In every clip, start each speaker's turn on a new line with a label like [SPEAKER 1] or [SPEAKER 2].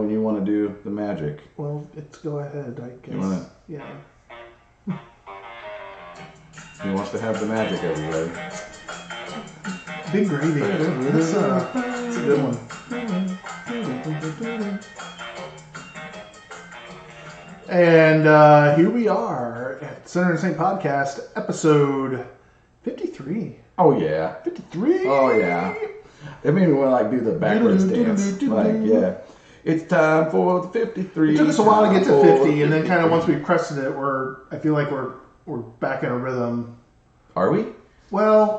[SPEAKER 1] when you want to do the magic.
[SPEAKER 2] Well, let's go ahead, I guess.
[SPEAKER 1] You want
[SPEAKER 2] Yeah.
[SPEAKER 1] He wants to have the magic, everybody.
[SPEAKER 2] Big gravy. That's a good one. And here we are at Center and Saint Podcast, episode 53.
[SPEAKER 1] Oh, yeah.
[SPEAKER 2] 53?
[SPEAKER 1] Oh, yeah. It made me want to do the backwards dance. Yeah. It's time for the 53.
[SPEAKER 2] It took us a while to get to 50, and then kind of once we crested it, I feel like we're back in a rhythm.
[SPEAKER 1] Are we?
[SPEAKER 2] Well,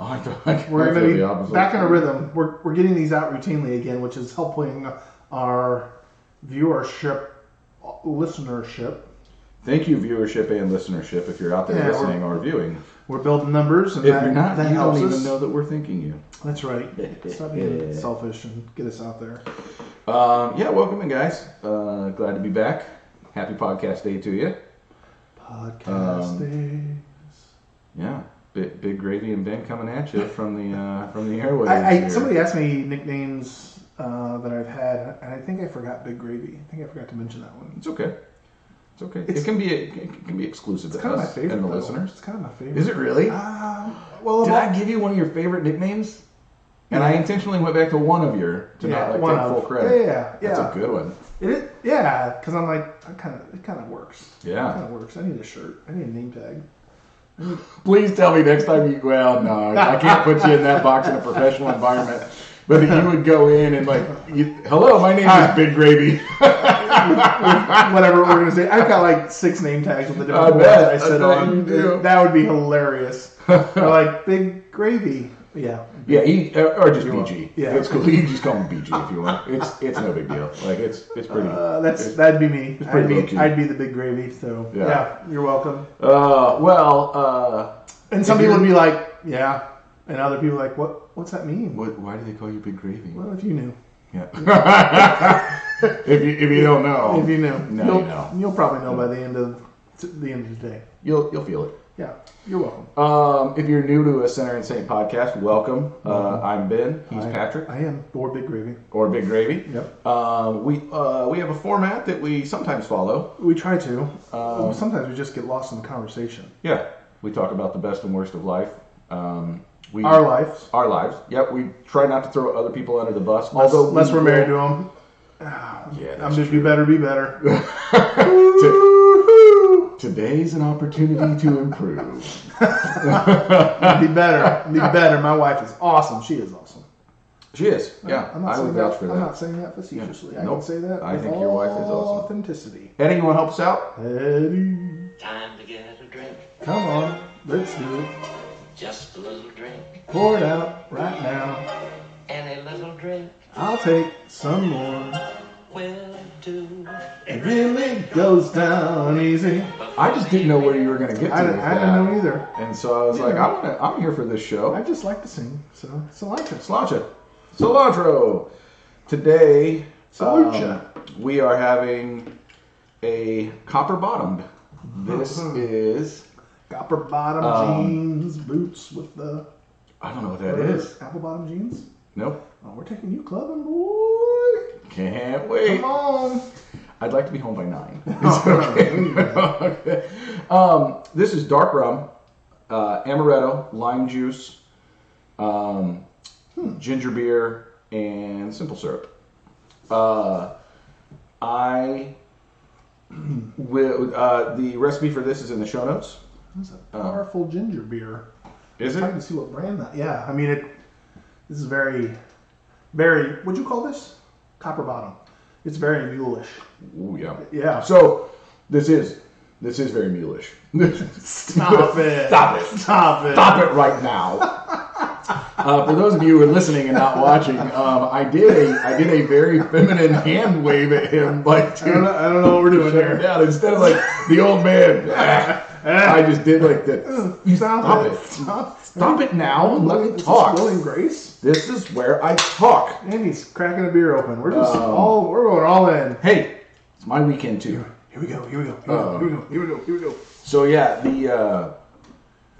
[SPEAKER 2] we're going to be back in a rhythm. We're getting these out routinely again, which is helping our listenership.
[SPEAKER 1] Thank you, viewership and listenership, if you're out there listening or viewing.
[SPEAKER 2] We're building numbers. And
[SPEAKER 1] if you're not,
[SPEAKER 2] that
[SPEAKER 1] you
[SPEAKER 2] helps
[SPEAKER 1] don't
[SPEAKER 2] us.
[SPEAKER 1] even know that we're thinking you.
[SPEAKER 2] That's right. Stop being selfish and get us out there.
[SPEAKER 1] Welcome in, guys. Glad to be back. Happy podcast day to you.
[SPEAKER 2] Podcast days.
[SPEAKER 1] Yeah. Big Gravy and Ben coming at you from the airwaves.
[SPEAKER 2] Somebody asked me nicknames that I've had, and I think I forgot Big Gravy. I think I forgot to mention that one.
[SPEAKER 1] It's okay. It can be exclusive to us and the listeners.
[SPEAKER 2] It's kind of my favorite.
[SPEAKER 1] Is it really?
[SPEAKER 2] Did
[SPEAKER 1] I give you one of your favorite nicknames? And I intentionally went back to one of your to not take full credit.
[SPEAKER 2] Yeah.
[SPEAKER 1] That's a good one.
[SPEAKER 2] Because I'm like, it kind of works.
[SPEAKER 1] Yeah.
[SPEAKER 2] It kind of works. I need a shirt. I need a name tag.
[SPEAKER 1] Please tell me next time you. Well, no, I can't put you in that box in a professional environment. But if you would go in and hello, my name is Big Gravy.
[SPEAKER 2] Whatever organization. I've got like 6 name tags with the different ones I sit on. That would be hilarious. Like Big Gravy. Yeah.
[SPEAKER 1] Yeah, or just BG.
[SPEAKER 2] Yeah.
[SPEAKER 1] It's cool. You can just call him BG if you want. It's no big deal. Like it's pretty.
[SPEAKER 2] That'd be me. I'd be the Big Gravy. So yeah, you're welcome. And some people would be like, yeah, and other people are like, what's that mean?
[SPEAKER 1] Why do they call you Big Gravy?
[SPEAKER 2] Well, if you knew.
[SPEAKER 1] Yeah. if you don't know.
[SPEAKER 2] If you knew.
[SPEAKER 1] No, you know.
[SPEAKER 2] You'll probably know by the end of the day.
[SPEAKER 1] You'll feel it.
[SPEAKER 2] Yeah, you're welcome.
[SPEAKER 1] If you're new to a Center and Saint podcast, welcome. I'm Ben. He's Patrick.
[SPEAKER 2] I am. Or Big Gravy.
[SPEAKER 1] Yep. We have a format that we sometimes follow.
[SPEAKER 2] We try to. Sometimes we just get lost in the conversation.
[SPEAKER 1] Yeah. We talk about the best and worst of life.
[SPEAKER 2] Our lives.
[SPEAKER 1] Our lives. Yep. We try not to throw other people under the bus.
[SPEAKER 2] Unless we're married to them. I'm just be better.
[SPEAKER 1] Today's an opportunity to improve.
[SPEAKER 2] Be better. My wife is awesome. She is awesome.
[SPEAKER 1] She is. Yeah. I would vouch for that.
[SPEAKER 2] I'm not saying that facetiously.
[SPEAKER 1] Yeah.
[SPEAKER 2] I can say that.
[SPEAKER 1] I think your wife is awesome.
[SPEAKER 2] Authenticity.
[SPEAKER 1] Eddie, you want to help us out?
[SPEAKER 2] Eddie.
[SPEAKER 3] Time to get a drink.
[SPEAKER 2] Come on. Let's do it.
[SPEAKER 3] Just a little drink.
[SPEAKER 2] Pour it out right now.
[SPEAKER 3] Any little drink
[SPEAKER 2] I'll take some more.
[SPEAKER 3] will do.
[SPEAKER 2] It really goes down easy.
[SPEAKER 1] I just didn't know where you were going to get to.
[SPEAKER 2] I didn't know either.
[SPEAKER 1] And so I was like, I'm here for this show.
[SPEAKER 2] I just like to sing. So,
[SPEAKER 1] Cilantro. Today,
[SPEAKER 2] Cilantro.
[SPEAKER 1] we are having a copper-bottomed. This is...
[SPEAKER 2] Copper bottom jeans, boots with the...
[SPEAKER 1] I don't know what that is.
[SPEAKER 2] Apple bottom jeans?
[SPEAKER 1] Nope.
[SPEAKER 2] Oh, we're taking you clubbing, boy.
[SPEAKER 1] Can't wait.
[SPEAKER 2] Come on.
[SPEAKER 1] I'd like to be home by 9. Okay. This is dark rum, amaretto, lime juice, ginger beer, and simple syrup. The recipe for this is in the show notes.
[SPEAKER 2] It's a powerful ginger beer.
[SPEAKER 1] Is it?
[SPEAKER 2] I'm trying to see what brand that. Yeah, I mean this is very, very. What'd you call this? Copper bottom. It's very mulish.
[SPEAKER 1] Ooh, yeah.
[SPEAKER 2] Yeah.
[SPEAKER 1] So this is very mulish.
[SPEAKER 2] Stop it
[SPEAKER 1] right now. For those of you who are listening and not watching, I did a very feminine hand wave at him,
[SPEAKER 2] I don't know what we're doing here.
[SPEAKER 1] Yeah, instead of like the old man. I just did like that. Stop it. Stop it now and let me talk.
[SPEAKER 2] Will and Grace?
[SPEAKER 1] This is where I talk.
[SPEAKER 2] And he's cracking a beer open. We're just we're going all in.
[SPEAKER 1] Hey, it's my weekend too.
[SPEAKER 2] Here we go.
[SPEAKER 1] So yeah,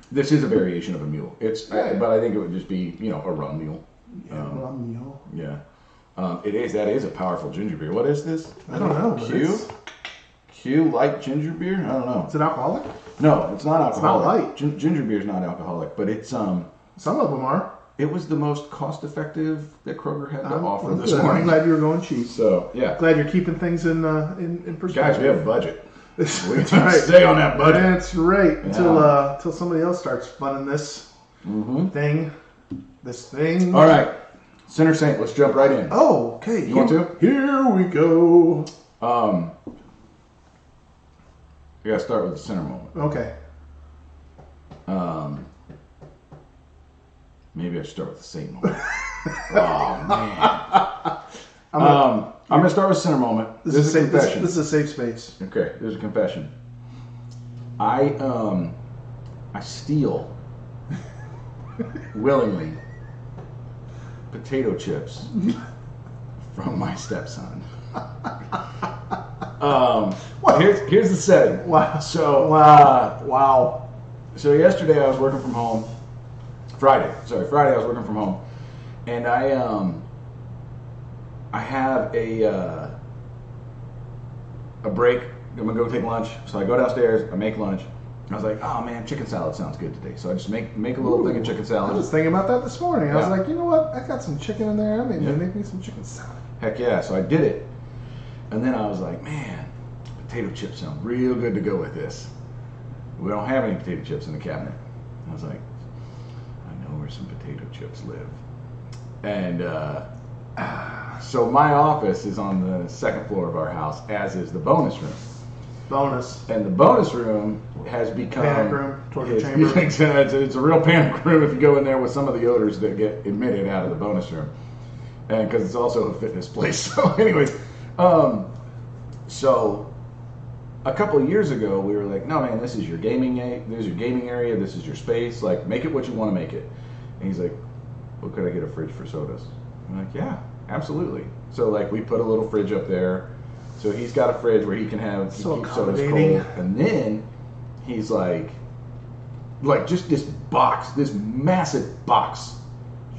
[SPEAKER 1] this is a variation of a mule. But I think it would just be, a rum mule.
[SPEAKER 2] Yeah, rum mule.
[SPEAKER 1] Yeah. That is a powerful ginger beer. What is this?
[SPEAKER 2] I don't know.
[SPEAKER 1] Q light ginger beer? I don't know.
[SPEAKER 2] Is it alcoholic?
[SPEAKER 1] No, it's not alcoholic.
[SPEAKER 2] It's not light.
[SPEAKER 1] Ginger beer is not alcoholic, but it's
[SPEAKER 2] Some of them are.
[SPEAKER 1] It was the most cost effective that Kroger had to offer this
[SPEAKER 2] good.
[SPEAKER 1] morning.
[SPEAKER 2] I'm glad you were going cheap.
[SPEAKER 1] So yeah,
[SPEAKER 2] Glad you're keeping things in perspective.
[SPEAKER 1] guys, we have a budget. We
[SPEAKER 2] That's
[SPEAKER 1] can
[SPEAKER 2] right.
[SPEAKER 1] stay on that budget.
[SPEAKER 2] That's right.
[SPEAKER 1] Yeah.
[SPEAKER 2] Until somebody else starts funding this thing. This thing.
[SPEAKER 1] All right, Center Saint. Let's jump right in.
[SPEAKER 2] Oh, okay.
[SPEAKER 1] You want to?
[SPEAKER 2] Here we go.
[SPEAKER 1] We gotta start with the center moment.
[SPEAKER 2] Okay.
[SPEAKER 1] Maybe I should start with the Saint moment. Oh man. I'm gonna start with center moment. This is a confession.
[SPEAKER 2] This is a safe space.
[SPEAKER 1] Okay, there's a confession. I steal willingly potato chips from my stepson. Here's the setting.
[SPEAKER 2] Wow.
[SPEAKER 1] So
[SPEAKER 2] Wow.
[SPEAKER 1] So yesterday I was working from home. Friday I was working from home, and I have a break. I'm gonna go take lunch. So I go downstairs. I make lunch. I was like, oh man, chicken salad sounds good today. So I just make a little thing of chicken salad.
[SPEAKER 2] I was thinking about that this morning. I was
[SPEAKER 1] Yeah.
[SPEAKER 2] like, you know what? I got some chicken in there. I mean,
[SPEAKER 1] Yeah.
[SPEAKER 2] make me some chicken salad.
[SPEAKER 1] Heck yeah! So I did it, and then I was like, man, potato chips sound real good to go with this. We don't have any potato chips in the cabinet. I was like, I know where some potato chips live. And so my office is on the second floor of our house, as is the bonus room.
[SPEAKER 2] Bonus.
[SPEAKER 1] And the bonus room has become
[SPEAKER 2] Panic room, torture
[SPEAKER 1] it's,
[SPEAKER 2] chamber.
[SPEAKER 1] it's a real panic room if you go in there with some of the odors that get emitted out of the bonus room, and because it's also a fitness place. So, anyways, so a couple of years ago, we were like, no man, this is your gaming area, this is your space, like make it what you want to make it. And he's like, well, could I get a fridge for sodas? I'm like, yeah, absolutely. So like we put a little fridge up there, so he's got a fridge where he can have
[SPEAKER 2] So
[SPEAKER 1] keep sodas
[SPEAKER 2] accommodating.
[SPEAKER 1] cold. And then he's like just this massive box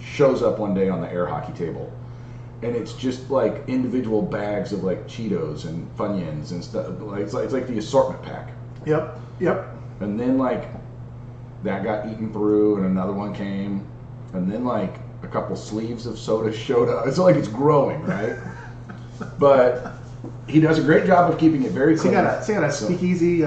[SPEAKER 1] shows up one day on the air hockey table. And it's just like individual bags of like Cheetos and Funyuns and stuff. Like it's like the assortment pack.
[SPEAKER 2] Yep.
[SPEAKER 1] And then like that got eaten through, and another one came, and then like a couple sleeves of soda showed up. It's like it's growing, right? But he does a great job of keeping it very clean.
[SPEAKER 2] So you got a speakeasy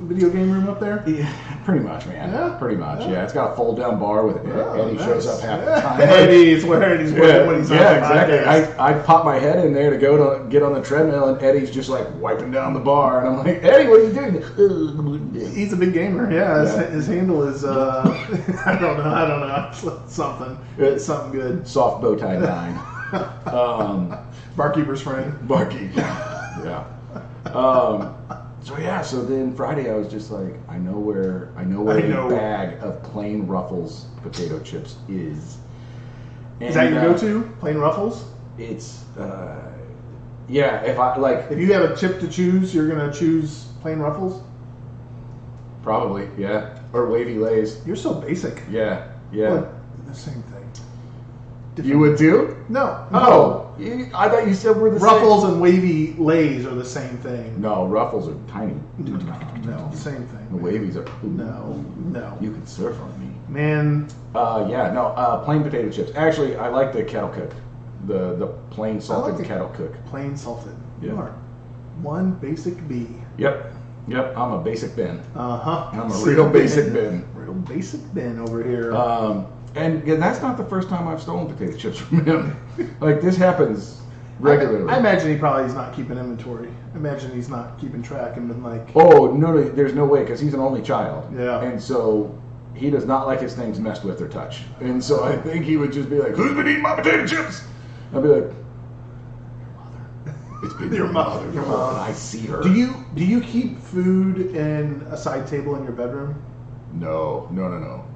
[SPEAKER 2] video game room up there?
[SPEAKER 1] Yeah, pretty much, man.
[SPEAKER 2] Yeah?
[SPEAKER 1] Pretty much.
[SPEAKER 2] Yeah.
[SPEAKER 1] Yeah, it's got a fold down bar with Eddie
[SPEAKER 2] nice.
[SPEAKER 1] shows up half the
[SPEAKER 2] Yeah.
[SPEAKER 1] time.
[SPEAKER 2] Eddie's where he's working when he's on
[SPEAKER 1] yeah,
[SPEAKER 2] the
[SPEAKER 1] exactly.
[SPEAKER 2] podcast.
[SPEAKER 1] I pop my head in there to go to get on the treadmill, and Eddie's just like wiping down the bar, and I'm like, Eddie, what are you doing?
[SPEAKER 2] He's a big gamer. Yeah,
[SPEAKER 1] Yeah.
[SPEAKER 2] His handle is I don't know. Something. It's something good.
[SPEAKER 1] Soft bow tie 9.
[SPEAKER 2] Barkeeper's friend.
[SPEAKER 1] Barkeep. Yeah. So then Friday I was just like, I know where a bag of plain Ruffles potato chips is. And,
[SPEAKER 2] Is that your go-to? Plain Ruffles?
[SPEAKER 1] It's yeah.
[SPEAKER 2] If you have a chip to choose, you're gonna choose plain Ruffles.
[SPEAKER 1] Probably, yeah. Or wavy Lays.
[SPEAKER 2] You're so basic.
[SPEAKER 1] Yeah.
[SPEAKER 2] But the same thing.
[SPEAKER 1] You would too?
[SPEAKER 2] No.
[SPEAKER 1] Oh, I thought you said we're the
[SPEAKER 2] Ruffles and wavy Lays are the same thing.
[SPEAKER 1] same. No, Ruffles are tiny.
[SPEAKER 2] No, same thing.
[SPEAKER 1] The wavies are.
[SPEAKER 2] No.
[SPEAKER 1] You can surf on me.
[SPEAKER 2] Man.
[SPEAKER 1] Plain potato chips. Actually, I like the kettle cook. The plain salted
[SPEAKER 2] the
[SPEAKER 1] kettle cook.
[SPEAKER 2] Plain salted.
[SPEAKER 1] Yeah.
[SPEAKER 2] You are one basic bee.
[SPEAKER 1] Yep. I'm a basic Ben.
[SPEAKER 2] Uh-huh.
[SPEAKER 1] I'm a real basic Ben.
[SPEAKER 2] Real basic Ben over here.
[SPEAKER 1] And that's not the first time I've stolen potato chips from him. Like, this happens regularly.
[SPEAKER 2] I imagine he probably is not keeping inventory. I imagine he's not keeping track and been like...
[SPEAKER 1] Oh, no, there's no way, because he's an only child.
[SPEAKER 2] Yeah.
[SPEAKER 1] And so he does not like his things messed with or touched. And so I think he would just be like, who's been eating my potato chips? I'd be like, your mother. It's been your mother.
[SPEAKER 2] Your mom.
[SPEAKER 1] And I see her.
[SPEAKER 2] Do you keep food in a side table in your bedroom?
[SPEAKER 1] No.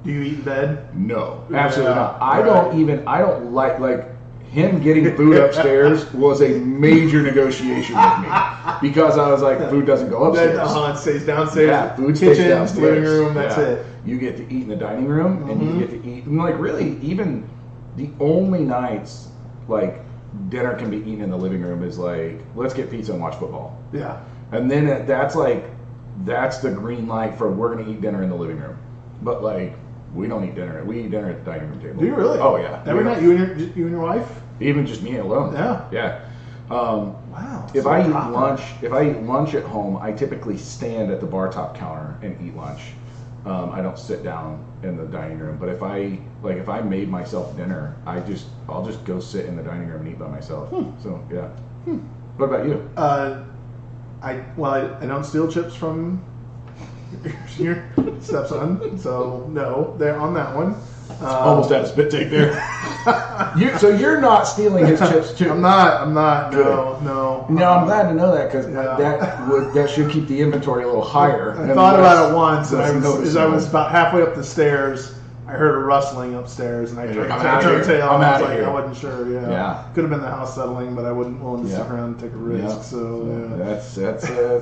[SPEAKER 2] Do you eat in bed?
[SPEAKER 1] No, absolutely
[SPEAKER 2] Yeah,
[SPEAKER 1] not. I don't like him getting food upstairs was a major negotiation with me, because I was like, food doesn't go upstairs.
[SPEAKER 2] It stays downstairs.
[SPEAKER 1] Yeah, food stays
[SPEAKER 2] Kitchen,
[SPEAKER 1] downstairs.
[SPEAKER 2] living room, that's
[SPEAKER 1] Yeah.
[SPEAKER 2] it.
[SPEAKER 1] You get to eat in the dining room, and you get to eat, and like really, even the only nights like dinner can be eaten in the living room is like, let's get pizza and watch football.
[SPEAKER 2] Yeah.
[SPEAKER 1] And then that's the green light for we're going to eat dinner in the living room. But like, we don't eat dinner. We eat dinner at the dining room table.
[SPEAKER 2] Do you really?
[SPEAKER 1] Oh yeah.
[SPEAKER 2] Every night, you and your wife?
[SPEAKER 1] Even just me alone.
[SPEAKER 2] Yeah.
[SPEAKER 1] Yeah.
[SPEAKER 2] Wow.
[SPEAKER 1] If I eat lunch at home, I typically stand at the bar top counter and eat lunch. I don't sit down in the dining room. But if I made myself dinner, I'll just go sit in the dining room and eat by myself. So yeah. What about you?
[SPEAKER 2] I don't steal chips from your stepson, so no, they're on that one.
[SPEAKER 1] Almost had a spit take there. So you're not stealing his chips too?
[SPEAKER 2] I'm not. No.
[SPEAKER 1] No, I'm glad to know that because that should keep the inventory a little higher.
[SPEAKER 2] I thought about it once, and I was about halfway up the stairs. I heard a rustling upstairs, and I turned tail. I wasn't sure. Yeah. Could have been the house settling, but I wasn't willing to stick around and take a risk. So
[SPEAKER 1] that's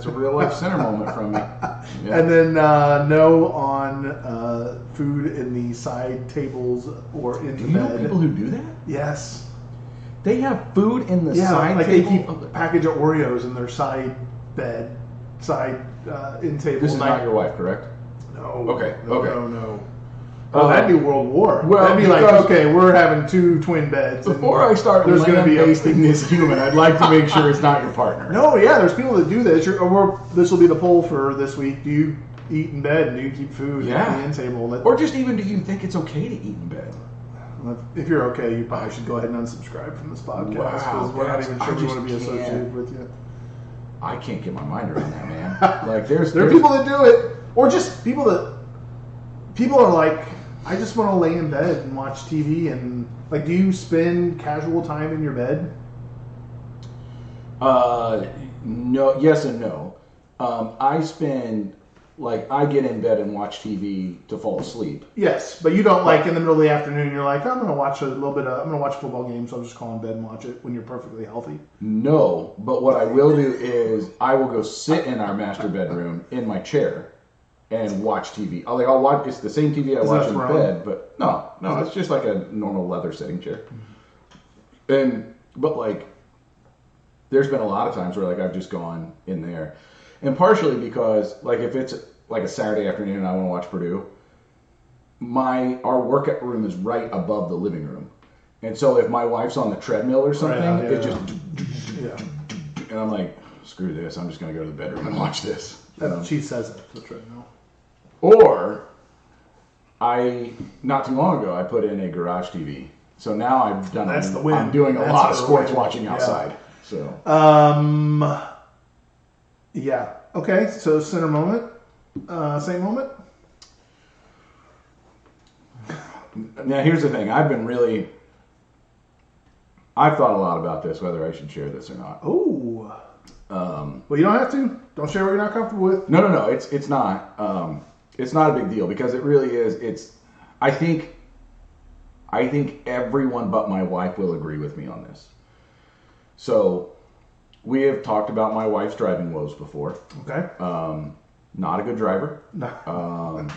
[SPEAKER 1] a real life center moment from me. Yeah.
[SPEAKER 2] And then no on food in the side tables or in the bed.
[SPEAKER 1] Do you know people who do that?
[SPEAKER 2] Yes.
[SPEAKER 1] They have food in the side
[SPEAKER 2] like
[SPEAKER 1] table?
[SPEAKER 2] they keep a package of Oreos in their side bed, in table.
[SPEAKER 1] This is not your wife, correct?
[SPEAKER 2] No.
[SPEAKER 1] Okay.
[SPEAKER 2] No. Oh, that'd be World War.
[SPEAKER 1] Well,
[SPEAKER 2] that'd be like, okay, we're having 2 twin beds.
[SPEAKER 1] Before I start basting this human, I'd like to make sure it's not your partner.
[SPEAKER 2] No, yeah, there's people that do this. This will be the poll for this week. Do you eat in bed? And do you keep food at the end table?
[SPEAKER 1] Or just even, do you think it's okay to eat in bed?
[SPEAKER 2] If you're okay, you probably should go ahead and unsubscribe from this podcast because we're not even sure we want to be associated with you.
[SPEAKER 1] I can't get my mind around that, man. Like, there
[SPEAKER 2] are people that do it, or just people are like, I just want to lay in bed and watch TV. And like, do you spend casual time in your bed?
[SPEAKER 1] No. Yes and no. I get in bed and watch TV to fall asleep.
[SPEAKER 2] Yes, but you don't like in the middle of the afternoon. You're like, I'm going to watch I'm going to watch a football game, so I'll just call in bed and watch it when you're perfectly healthy.
[SPEAKER 1] No, but what I will do is I will go sit in our master bedroom in my chair and watch TV. I'll watch. It's the same TV I watch in bed, but no, it's just like a normal leather sitting chair. But like, there's been a lot of times where like I've just gone in there, and partially because like if it's like a Saturday afternoon and I want to watch Purdue, our workout room is right above the living room, and so if my wife's on the treadmill or something, it just and I'm like, screw this, I'm just gonna go to the bedroom and watch this.
[SPEAKER 2] She says it, the treadmill.
[SPEAKER 1] Or not too long ago, I put in a garage TV. So now I've done.
[SPEAKER 2] That's the win.
[SPEAKER 1] I'm doing a lot of sports watching outside. So.
[SPEAKER 2] Yeah. Okay. So center moment. Same moment.
[SPEAKER 1] Now here's the thing. I've thought a lot about this, whether I should share this or not.
[SPEAKER 2] Oh. Well, you don't have to. Don't share what you're not comfortable with.
[SPEAKER 1] No. It's not. It's not a big deal because it really is. I think everyone but my wife will agree with me on this. So we have talked about my wife's driving woes before.
[SPEAKER 2] Okay.
[SPEAKER 1] Not a good driver.
[SPEAKER 2] No.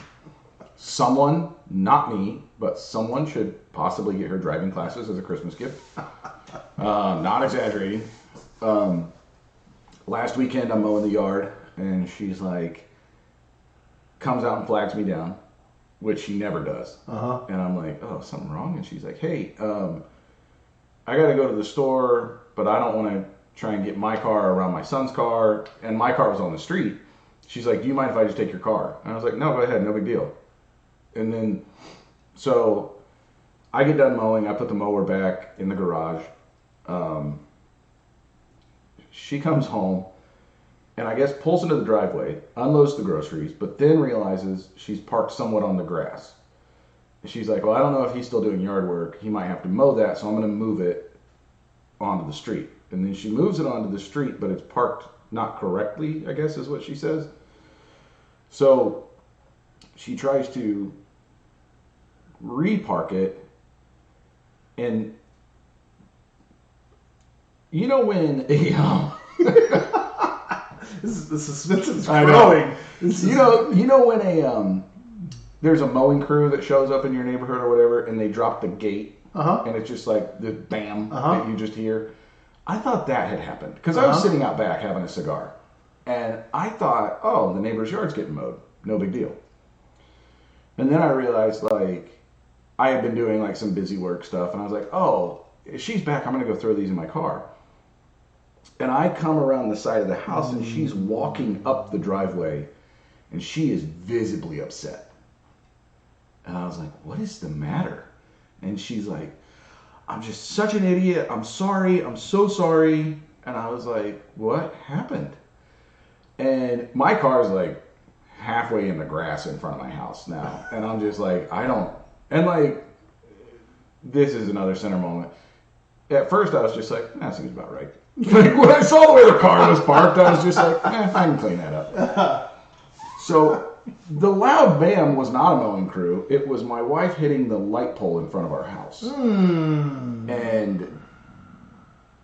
[SPEAKER 1] Someone, not me, but someone should possibly get her driving classes as a Christmas gift. Not exaggerating. Last weekend I'm mowing the yard and she's like, comes out and flags me down, which she never does.
[SPEAKER 2] Uh-huh.
[SPEAKER 1] And I'm like, oh, something wrong? And she's like, hey, I got to go to the store, but I don't want to try and get my car around my son's car. And my car was on the street. She's like, do you mind if I just take your car? And I was like, no, go ahead, no big deal. And then, so I get done mowing. I put the mower back in the garage. She comes home and I guess pulls into the driveway, unloads the groceries, but then realizes she's parked somewhat on the grass. And she's like, well, I don't know if he's still doing yard work. He might have to mow that, so I'm going to move it onto the street. And then she moves it onto the street, but it's parked not correctly, I guess is what she says. So she tries to repark it, and you know when
[SPEAKER 2] the suspense is growing.
[SPEAKER 1] You know when there's a mowing crew that shows up in your neighborhood or whatever, and they drop the gate and it's just like the bam that you just hear. I thought that had happened because I was sitting out back having a cigar, and I thought, oh, the neighbor's yard's getting mowed, no big deal. And then I realized, like, I had been doing like some busy work stuff, and I was like, oh, if she's back, I'm gonna go throw these in my car. And I come around the side of the house, and she's walking up the driveway, and she is visibly upset. And I was like, what is the matter? And she's like, I'm just such an idiot. I'm sorry. I'm so sorry. And I was like, what happened? And my car is like halfway in the grass in front of my house now. And I'm just like, and like, this is another center moment. At first I was just like, that seems about right. Like when I saw the way the car was parked, I was just like, I can clean that up. So the loud bam was not a mowing crew. It was my wife hitting the light pole in front of our house. And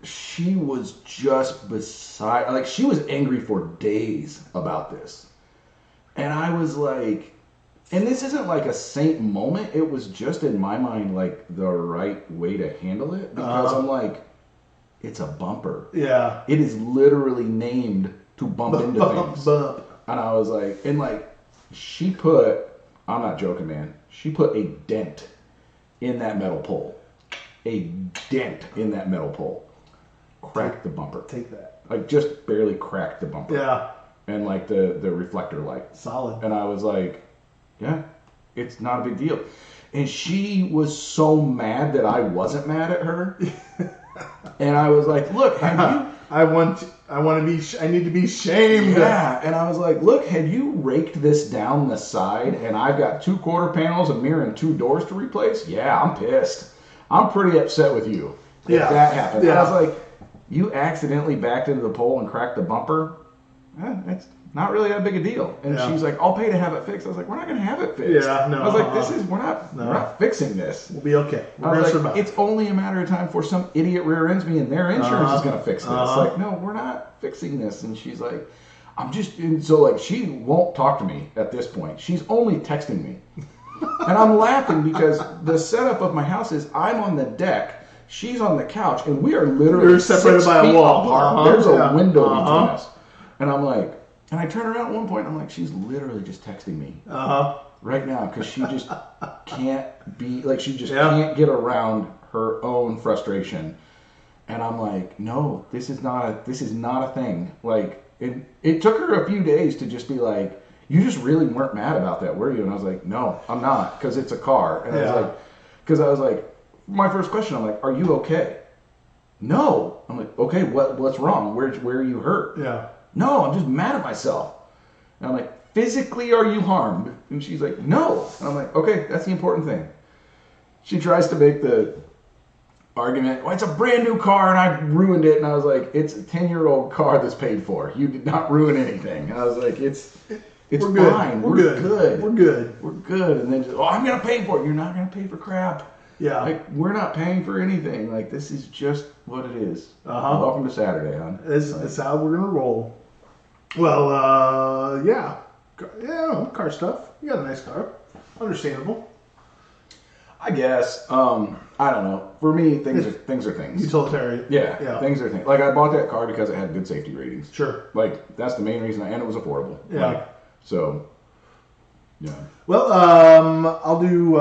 [SPEAKER 1] she was just beside, like she was angry for days about this. And I was like, and this isn't like a saint moment. It was just in my mind like the right way to handle it because I'm like, it's a bumper. Yeah. It is literally named to bump into things. And I was like, and like, she put, I'm not joking, man. She put a dent in that metal pole. A dent in that metal pole. Cracked the bumper.
[SPEAKER 2] Take that.
[SPEAKER 1] Like just barely cracked the bumper. Yeah. And like the reflector light. Solid. And I was like, yeah, it's not a big deal. And she was so mad that I wasn't mad at her. And I was like, look, have you... I need to be shamed. Yeah, and I was like, look, had you raked this down the side and I've got 2 quarter panels, a mirror, and 2 doors to replace? Yeah, I'm pissed. I'm pretty upset with you if that happened. Yeah. I was like, you accidentally backed into the pole and cracked the bumper? It's not really that big a deal. And she's like, I'll pay to have it fixed. I was like, we're not going to have it fixed. Yeah, no. I was like, we're not fixing this.
[SPEAKER 2] We'll be okay.
[SPEAKER 1] I was like, it's only a matter of time before some idiot rear ends me and their insurance is going to fix this. Like, no, we're not fixing this. And she's like, so like, she won't talk to me at this point. She's only texting me. And I'm laughing because the setup of my house is I'm on the deck, she's on the couch, and we are literally separated by a wall apart. There's a window between us. And I'm like, and I turn around at one point, and I'm like, she's literally just texting me right now because she just can't be, like, she just can't get around her own frustration. And I'm like, no, this is not a thing. Like, it took her a few days to just be like, you just really weren't mad about that, were you? And I was like, no, I'm not, because it's a car. And I was like, my first question, I'm like, are you okay? No. I'm like, okay, what's wrong? Where are you hurt? Yeah. No, I'm just mad at myself. And I'm like, physically are you harmed? And she's like, no. And I'm like, okay, that's the important thing. She tries to make the argument, well, it's a brand new car and I ruined it. And I was like, it's a 10-year-old car that's paid for. You did not ruin anything. And I was like, it's fine. We're good. We're good. And then just, I'm going to pay for it. You're not going to pay for crap. Yeah. Like, we're not paying for anything. Like, this is just what it is. Welcome to Saturday, hon.
[SPEAKER 2] It's how we're going to roll. Well, yeah. Yeah, car stuff. You got a nice car. Understandable.
[SPEAKER 1] I guess. I don't know. For me, things are things.
[SPEAKER 2] Utilitarian.
[SPEAKER 1] Yeah. Things are things. Like, I bought that car because it had good safety ratings.
[SPEAKER 2] Sure.
[SPEAKER 1] Like, that's the main reason. And it was affordable. Yeah. Like, so... Yeah.
[SPEAKER 2] Well, I'll do.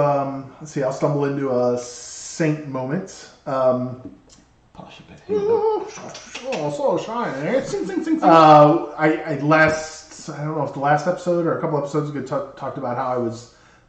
[SPEAKER 2] Let's see. I'll stumble into a saint moment. So shiny. I don't know if the last episode or a couple episodes ago talked about how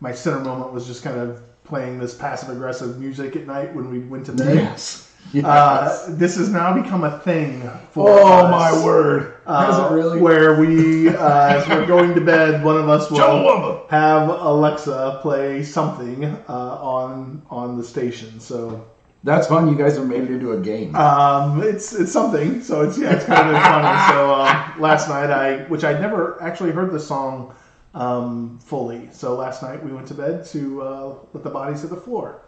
[SPEAKER 2] my center moment was just kind of playing this passive aggressive music at night when we went to bed.
[SPEAKER 1] Yes.
[SPEAKER 2] This has now become a thing for us.
[SPEAKER 1] Oh my word.
[SPEAKER 2] Has it really? Where we, as we're going to bed, one of us will have Alexa play something on the station. So
[SPEAKER 1] that's fun. You guys have made it into a game.
[SPEAKER 2] It's something. So it's kind of been funny. So last night which I'd never actually heard the song fully. So last night we went to bed to Let the Bodies Hit the Floor.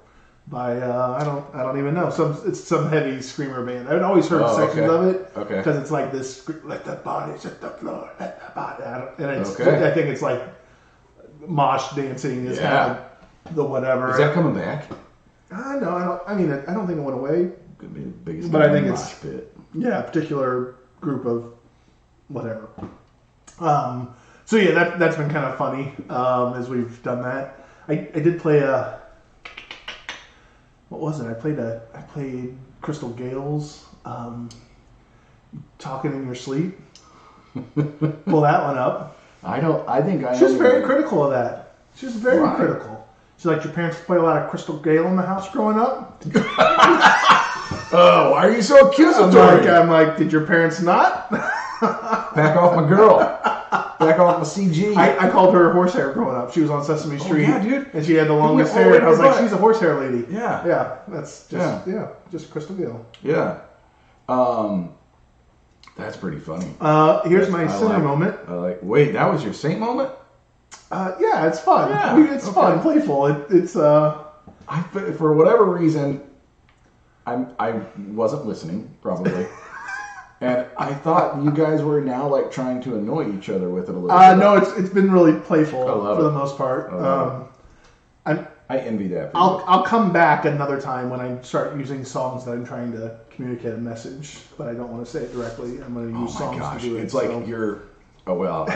[SPEAKER 2] By I don't even know. It's some heavy screamer band. I'd always heard sections of it because it's like this. Let the bodies hit the floor. Let the body. And it's I think it's like mosh dancing is kind of the whatever.
[SPEAKER 1] Is that coming back?
[SPEAKER 2] No, I don't think it went away.
[SPEAKER 1] Could be the biggest.
[SPEAKER 2] But I think it's
[SPEAKER 1] pit.
[SPEAKER 2] Yeah, a particular group of whatever. So yeah, that's been kind of funny as we've done that. I did play what was it? I played Crystal Gales, Talking in Your Sleep. Pull that one up.
[SPEAKER 1] She
[SPEAKER 2] was very critical of that. She was very critical. She's like, your parents play a lot of Crystal Gale in the house growing up?
[SPEAKER 1] Oh, why are you so accusatory?
[SPEAKER 2] I'm like, did your parents not?
[SPEAKER 1] Back off my girl. Back off my CG.
[SPEAKER 2] I called her horsehair growing up. She was on Sesame Street.
[SPEAKER 1] Yeah, dude.
[SPEAKER 2] And she had the longest hair. And I was like, she's a horsehair lady.
[SPEAKER 1] Yeah.
[SPEAKER 2] Yeah. That's just, just Crystal Gale.
[SPEAKER 1] Yeah. That's pretty funny.
[SPEAKER 2] Here's my center moment.
[SPEAKER 1] Wait, that was your saint moment?
[SPEAKER 2] Yeah, it's fun. Yeah, it's fun, playful. It's
[SPEAKER 1] for whatever reason, I wasn't listening probably, and I thought you guys were now like trying to annoy each other with it a little bit.
[SPEAKER 2] No, it's been really playful for the most part.
[SPEAKER 1] I envy that.
[SPEAKER 2] I'll come back another time when I start using songs that I'm trying to communicate a message, but I don't want to say it directly. I'm going to use songs to do it.
[SPEAKER 1] It's like you're. Oh well.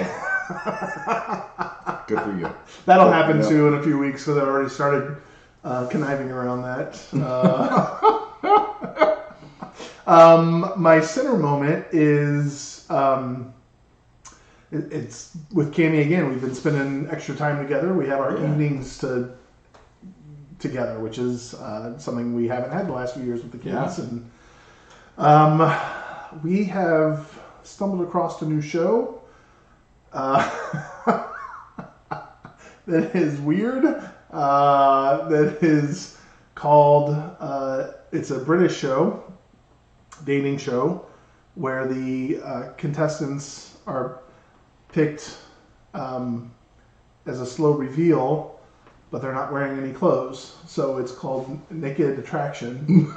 [SPEAKER 1] Good for you.
[SPEAKER 2] That'll happen too in a few weeks because I've already started conniving around that. My center moment is it's with Cammie again. We've been spending extra time together. We have our evenings together, which is something we haven't had the last few years with the kids. And we have stumbled across a new show that is weird. That is called. It's a British show, dating show, where the contestants are picked as a slow reveal, but they're not wearing any clothes. So it's called Naked Attraction.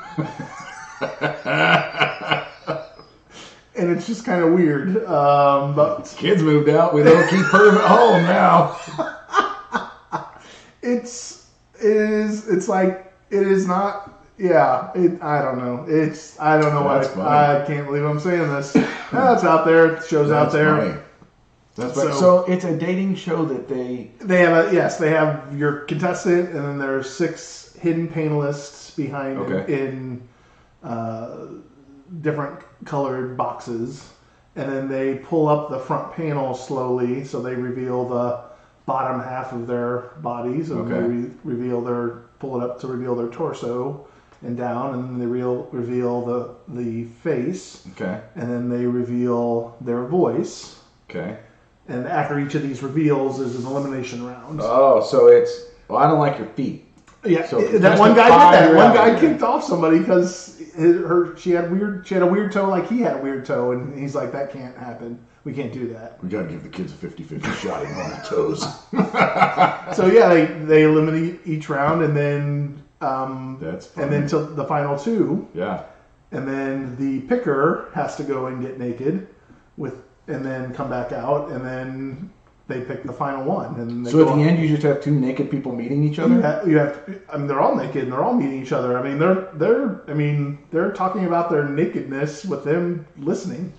[SPEAKER 2] And it's just kind of weird. But
[SPEAKER 1] kids moved out. We don't keep her at home now.
[SPEAKER 2] It is not. Yeah. I don't know. I don't know why. I can't believe I'm saying this. It's out there. The show's out there.
[SPEAKER 1] Funny. That's funny. So it's a dating show that they
[SPEAKER 2] have they have your contestant, and then there are 6 hidden panelists behind in different colored boxes, and then they pull up the front panel slowly, so they reveal the bottom half of their bodies, and they pull it up to reveal their torso and down, and then they reveal the face, and then they reveal their voice, and after each of these reveals is an elimination round.
[SPEAKER 1] Oh, so it's I don't like your feet.
[SPEAKER 2] Yeah, so that one guy did that. One guy kicked off somebody because she had a weird toe, like he had a weird toe, and he's like, that can't happen. We can't do that.
[SPEAKER 1] We got to give the kids a 50-50 shot at normal toes.
[SPEAKER 2] So yeah, they eliminate each round, and then
[SPEAKER 1] that's funny.
[SPEAKER 2] and then till the final 2.
[SPEAKER 1] Yeah.
[SPEAKER 2] And then the picker has to go and get naked and then come back out, and then they pick the final one. And
[SPEAKER 1] so at the end, you just have 2 naked people meeting each other?
[SPEAKER 2] You have they're all naked, and they're all meeting each other. I mean, they're talking about their nakedness with them listening.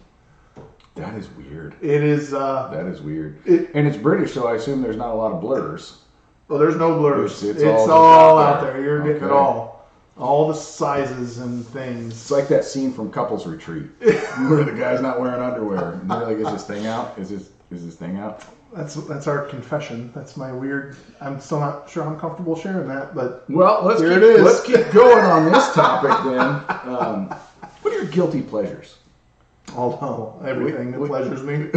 [SPEAKER 1] That is weird.
[SPEAKER 2] It is.
[SPEAKER 1] That is weird. And it's British, so I assume there's not a lot of blurs.
[SPEAKER 2] Well, there's no blurs. It's all out there. You're getting it all the sizes and things.
[SPEAKER 1] It's like that scene from Couples Retreat where the guy's not wearing underwear. And they're like, "Is this thing out? Is this thing out?"
[SPEAKER 2] That's our confession. That's my weird. I'm still not sure I'm comfortable sharing that, but
[SPEAKER 1] let's keep going on this topic then. What are your guilty pleasures?
[SPEAKER 2] Everything that pleasures me.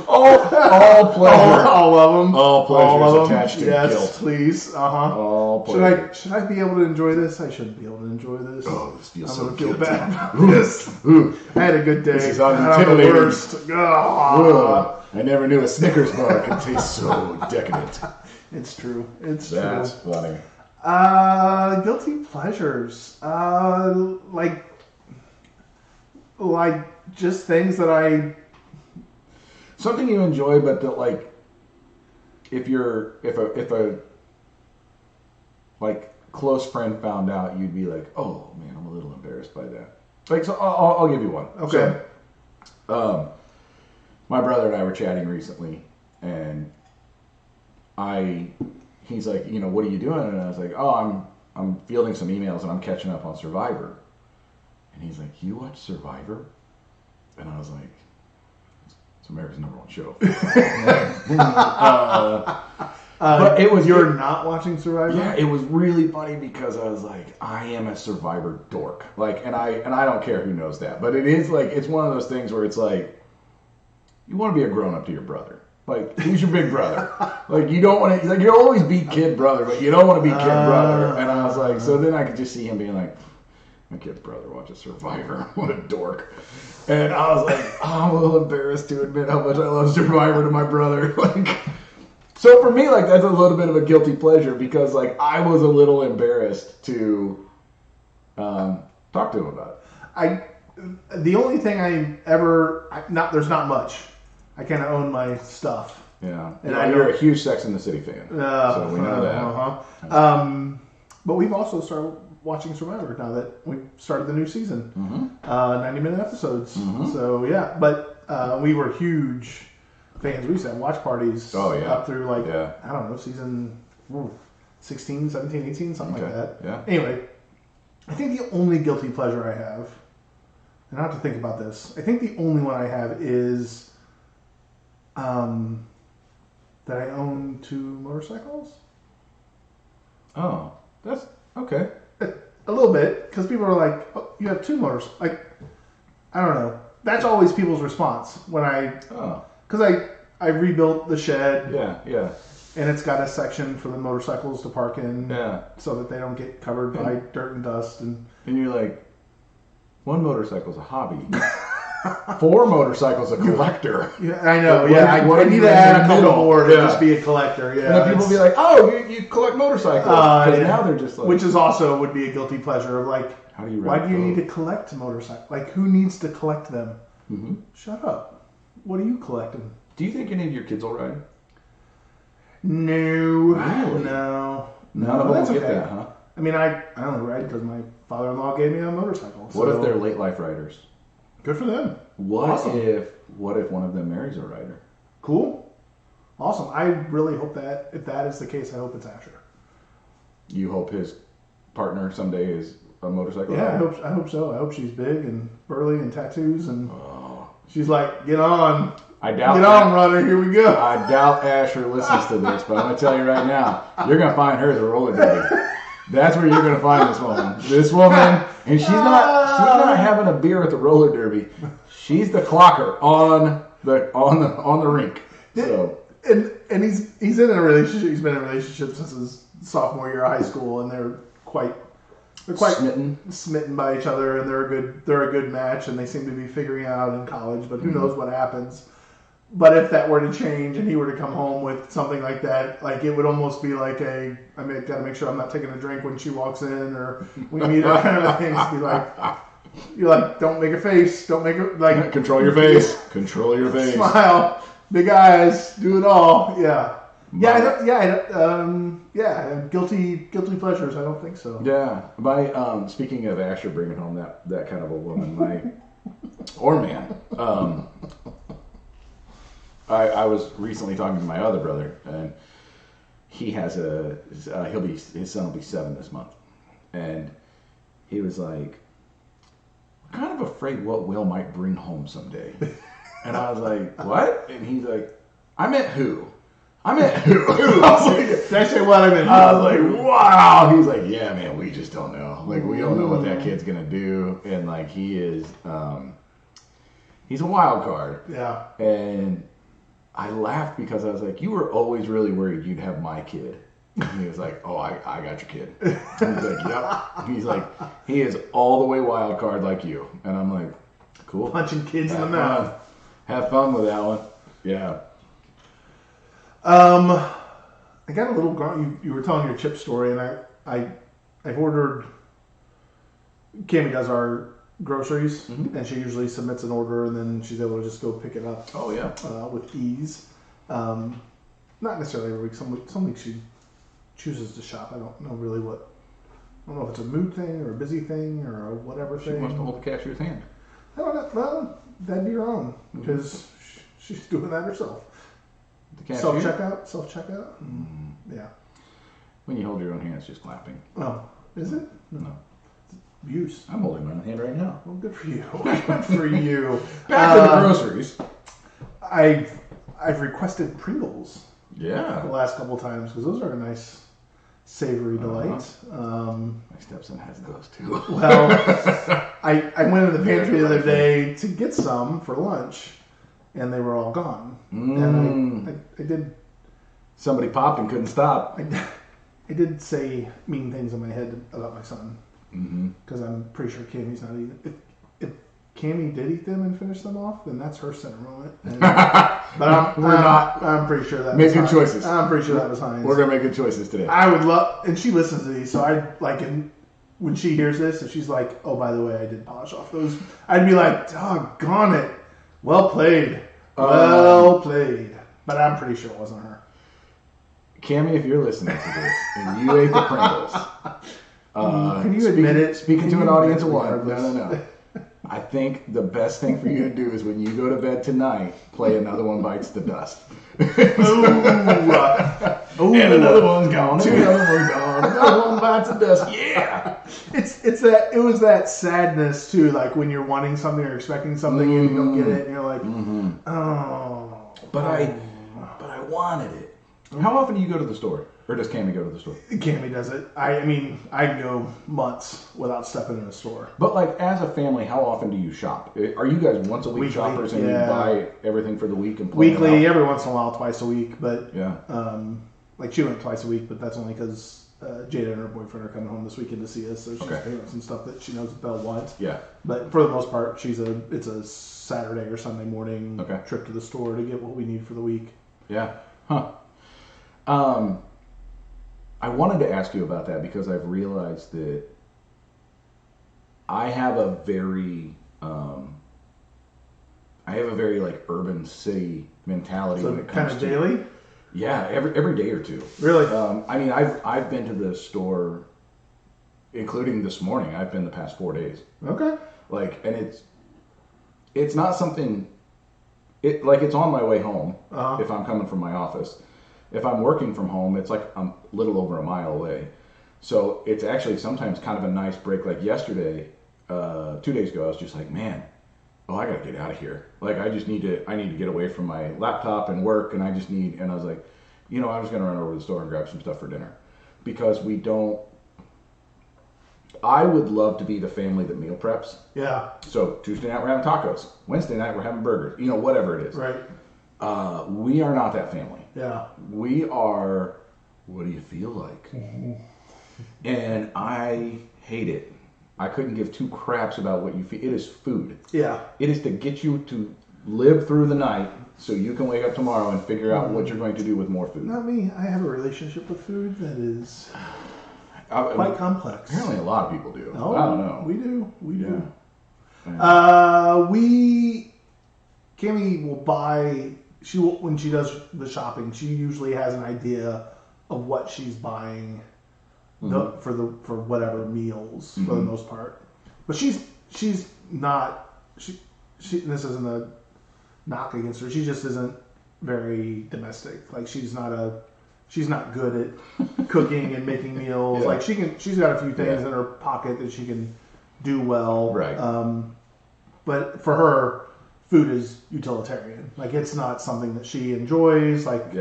[SPEAKER 1] all pleasure.
[SPEAKER 2] All of them.
[SPEAKER 1] All pleasures attached to guilt.
[SPEAKER 2] Yes, please.
[SPEAKER 1] All pleasure.
[SPEAKER 2] Should I be able to enjoy this? I shouldn't be able to enjoy this.
[SPEAKER 1] Oh, this feels
[SPEAKER 2] I'm
[SPEAKER 1] so
[SPEAKER 2] gonna feel
[SPEAKER 1] guilty.
[SPEAKER 2] bad. Yes. I had a good day.
[SPEAKER 1] This is intimidating.
[SPEAKER 2] I'm the worst.
[SPEAKER 1] I never knew a Snickers bar could taste so decadent.
[SPEAKER 2] It's true.
[SPEAKER 1] That's funny.
[SPEAKER 2] Guilty pleasures. Like just things that
[SPEAKER 1] something you enjoy, but that like if a like close friend found out, you'd be like, oh man, I'm a little embarrassed by that. Like, so I'll give you one.
[SPEAKER 2] Okay.
[SPEAKER 1] So, my brother and I were chatting recently, and he's like, what are you doing? And I was like, oh, I'm fielding some emails and I'm catching up on Survivor. And he's like, you watch Survivor? And I was like, it's America's #1 show. But it was
[SPEAKER 2] you're not watching Survivor?
[SPEAKER 1] Yeah, it was really funny because I was like, I am a Survivor dork. Like, and I don't care who knows that, but it is like, it's one of those things where it's like, you want to be a grown up to your brother. Like, who's your big brother? Like, you don't want to, like, you'll always be kid brother, but you don't want to be kid brother. And I was like, so then I could just see him being like, my kid's brother watches Survivor. What a dork. And I was like, oh, I'm a little embarrassed to admit how much I love Survivor to my brother. Like, so for me, like, that's a little bit of a guilty pleasure because, like, I was a little embarrassed to talk to him about
[SPEAKER 2] it. The only thing there's not much. I kind of own my stuff.
[SPEAKER 1] Yeah. And you're a huge Sex and the City fan. So we know that.
[SPEAKER 2] But we've also started watching Survivor now that we've started the new season. 90-minute episodes. So, yeah. But we were huge fans. We used to have watch parties up through, like, I don't know, season 16, 17, 18, something like that.
[SPEAKER 1] Yeah.
[SPEAKER 2] Anyway, I think the only guilty pleasure I have, and I have to think about this, I think the only one I have is that I own 2 motorcycles.
[SPEAKER 1] Oh, that's okay.
[SPEAKER 2] A little bit, because people are like, oh, you have 2 motorcycles. Like, I don't know. That's always people's response when because I rebuilt the shed.
[SPEAKER 1] Yeah.
[SPEAKER 2] And it's got a section for the motorcycles to park in.
[SPEAKER 1] Yeah.
[SPEAKER 2] So that they don't get covered by dirt and dust. And
[SPEAKER 1] you're like, 1 motorcycle's a hobby. 4 motorcycles a collector.
[SPEAKER 2] Yeah, I know. I need to add a couple more to just be a collector. Yeah.
[SPEAKER 1] And then people will be like, "Oh, you collect motorcycles." Now they're just like,
[SPEAKER 2] which is also would be a guilty pleasure of like,
[SPEAKER 1] how do you
[SPEAKER 2] why do you need to collect motorcycles? Like, who needs to collect them?
[SPEAKER 1] Mm-hmm.
[SPEAKER 2] Shut up. What are you collecting?
[SPEAKER 1] Do you think any of your kids will ride?
[SPEAKER 2] No.
[SPEAKER 1] Really?
[SPEAKER 2] No.
[SPEAKER 1] None of them will get that, huh?
[SPEAKER 2] I mean, I only ride because my father-in-law gave me a motorcycle.
[SPEAKER 1] What if they're late life riders?
[SPEAKER 2] Good for them.
[SPEAKER 1] What if one of them marries a rider?
[SPEAKER 2] Cool. Awesome. I really hope that if that is the case, I hope it's Asher.
[SPEAKER 1] You hope his partner someday is a motorcycle
[SPEAKER 2] rider? I hope so. I hope she's big and burly and tattoos and she's like, get on. Get on, runner. Here we go.
[SPEAKER 1] I doubt Asher listens to this, but I'm gonna tell you right now, you're gonna find her at the roller derby. That's where you're gonna find this woman. This woman, and she's not having a beer at the roller derby. She's the clocker on the rink. So
[SPEAKER 2] and he's in a relationship. He's been in a relationship since his sophomore year of high school, and they're quite smitten by each other, and they're a good match, and they seem to be figuring it out in college. But who knows what happens? But if that were to change and he were to come home with something like that, like it would almost be like got to make sure I'm not taking a drink when she walks in or we meet her kind of thing. You're like, don't make a face, don't make a like.
[SPEAKER 1] Control your face. Control your face.
[SPEAKER 2] Smile, big eyes, do it all. Yeah. Guilty pleasures. I don't think so.
[SPEAKER 1] Yeah. Speaking of Asher bringing home that kind of a woman, or man. I was recently talking to my other brother, and he has his son will be 7 this month, and he was like, I'm kind of afraid what Will might bring home someday. And I was like, what? And he's like, I meant who? I was like,
[SPEAKER 2] did I say what I meant?
[SPEAKER 1] I was like, wow. He's like, yeah, man, we just don't know. Like, we don't know what that kid's gonna do, and like he is, he's a wild card.
[SPEAKER 2] Yeah.
[SPEAKER 1] And I laughed because I was like, you were always really worried you'd have my kid. And he was like, oh, I got your kid. He's like, yep. He's like, he is all the way wild card like you. And I'm like, cool.
[SPEAKER 2] Punching kids in the mouth.
[SPEAKER 1] Have fun with that one. Yeah.
[SPEAKER 2] I got a little grunt. You were telling your chip story, and I've ordered. Cami does our groceries, and she usually submits an order, and then she's able to just go pick it up.
[SPEAKER 1] Oh yeah,
[SPEAKER 2] with ease. Not necessarily every week. Some weeks she chooses to shop. I don't know really what. I don't know if it's a mood thing or a busy thing or a whatever thing.
[SPEAKER 1] She wants to hold the cashier's hand.
[SPEAKER 2] I don't know. Well, that'd be her own because she's doing that herself. Self checkout. Yeah.
[SPEAKER 1] When you hold your own hand, it's just clapping.
[SPEAKER 2] Oh, is it?
[SPEAKER 1] No.
[SPEAKER 2] Abuse.
[SPEAKER 1] I'm holding my own hand right now.
[SPEAKER 2] Well, good for you. Good for you.
[SPEAKER 1] Back to the groceries.
[SPEAKER 2] I've requested Pringles.
[SPEAKER 1] Yeah.
[SPEAKER 2] The last couple times because those are a nice savory delight.
[SPEAKER 1] My stepson has those too.
[SPEAKER 2] Well, I went in the pantry the other day to get some for lunch, and they were all gone. And I did.
[SPEAKER 1] Somebody popped and couldn't stop.
[SPEAKER 2] I did say mean things in my head about my son. Because I'm pretty sure Cammy's not eating. If Cammy did eat them and finish them off, then that's her center moment. But I'm pretty sure that.
[SPEAKER 1] Make good choices.
[SPEAKER 2] I'm pretty sure that was Heinz.
[SPEAKER 1] We're gonna make good choices today.
[SPEAKER 2] I would love, and she listens to these, so I like, and when she hears this, if she's like, "Oh, by the way, I did polish off those," I'd be like, "Doggone it, well played, well played." But I'm pretty sure it wasn't her.
[SPEAKER 1] Cammy, if you're listening to this and you ate the Pringles.
[SPEAKER 2] Can you admit it?
[SPEAKER 1] Speaking to an audience of one. No. I think the best thing for you to do is when you go to bed tonight, play Another One Bites the Dust.
[SPEAKER 2] Ooh.
[SPEAKER 1] And another one's gone. Another one's gone. Another one bites the dust. Yeah.
[SPEAKER 2] It was that sadness too, like when you're wanting something or expecting something and you don't get it, and you're like, oh.
[SPEAKER 1] But I wanted it. How often do you go to the store? Or does Cammy go to the store?
[SPEAKER 2] Cammy does it. I mean, I can go months without stepping in a store.
[SPEAKER 1] But like, as a family, how often do you shop? Are you guys once a week shoppers and you buy everything for the week and plan
[SPEAKER 2] weekly? Every once in a while, twice a week. But
[SPEAKER 1] yeah,
[SPEAKER 2] like she went twice a week, but that's only because Jada and her boyfriend are coming home this weekend to see us. So she's picking up some stuff that she knows Belle wants.
[SPEAKER 1] Yeah.
[SPEAKER 2] But for the most part, it's a Saturday or Sunday morning trip to the store to get what we need for the week.
[SPEAKER 1] Yeah. Huh. I wanted to ask you about that because I've realized that I have a very like urban city mentality
[SPEAKER 2] so
[SPEAKER 1] when it comes
[SPEAKER 2] to kind of daily.
[SPEAKER 1] Yeah, every day or two.
[SPEAKER 2] Really?
[SPEAKER 1] I mean, I've been to the store, including this morning. I've been the past 4 days.
[SPEAKER 2] Okay.
[SPEAKER 1] Like, and it's not something. It's on my way home if I'm coming from my office. If I'm working from home, it's like I'm a little over a mile away. So it's actually sometimes kind of a nice break. Like yesterday, 2 days ago, I was just like, man, I got to get out of here. Like I need to get away from my laptop and work, and I was like, I was going to run over to the store and grab some stuff for dinner. Because I would love to be the family that meal preps.
[SPEAKER 2] Yeah.
[SPEAKER 1] So Tuesday night we're having tacos. Wednesday night we're having burgers. Whatever it is.
[SPEAKER 2] Right.
[SPEAKER 1] We are not that family.
[SPEAKER 2] Yeah.
[SPEAKER 1] We are, what do you feel like?
[SPEAKER 2] Mm-hmm.
[SPEAKER 1] And I hate it. I couldn't give two craps about what you feel. It is food.
[SPEAKER 2] Yeah.
[SPEAKER 1] It is to get you to live through the night so you can wake up tomorrow and figure out what you're going to do with more food.
[SPEAKER 2] Not me. I have a relationship with food that is quite complex.
[SPEAKER 1] Apparently a lot of people do.
[SPEAKER 2] No,
[SPEAKER 1] I don't know.
[SPEAKER 2] We do. We do.
[SPEAKER 1] Yeah.
[SPEAKER 2] Cammy will buy... when she does the shopping, she usually has an idea of what she's buying for whatever meals for the most part. But she's not she this isn't a knock against her. She just isn't very domestic. Like she's not good at cooking and making meals.
[SPEAKER 1] Yeah.
[SPEAKER 2] Like she's got a few things in her pocket that she can do well.
[SPEAKER 1] Right.
[SPEAKER 2] But for her, food is utilitarian. Like it's not something that she enjoys. Like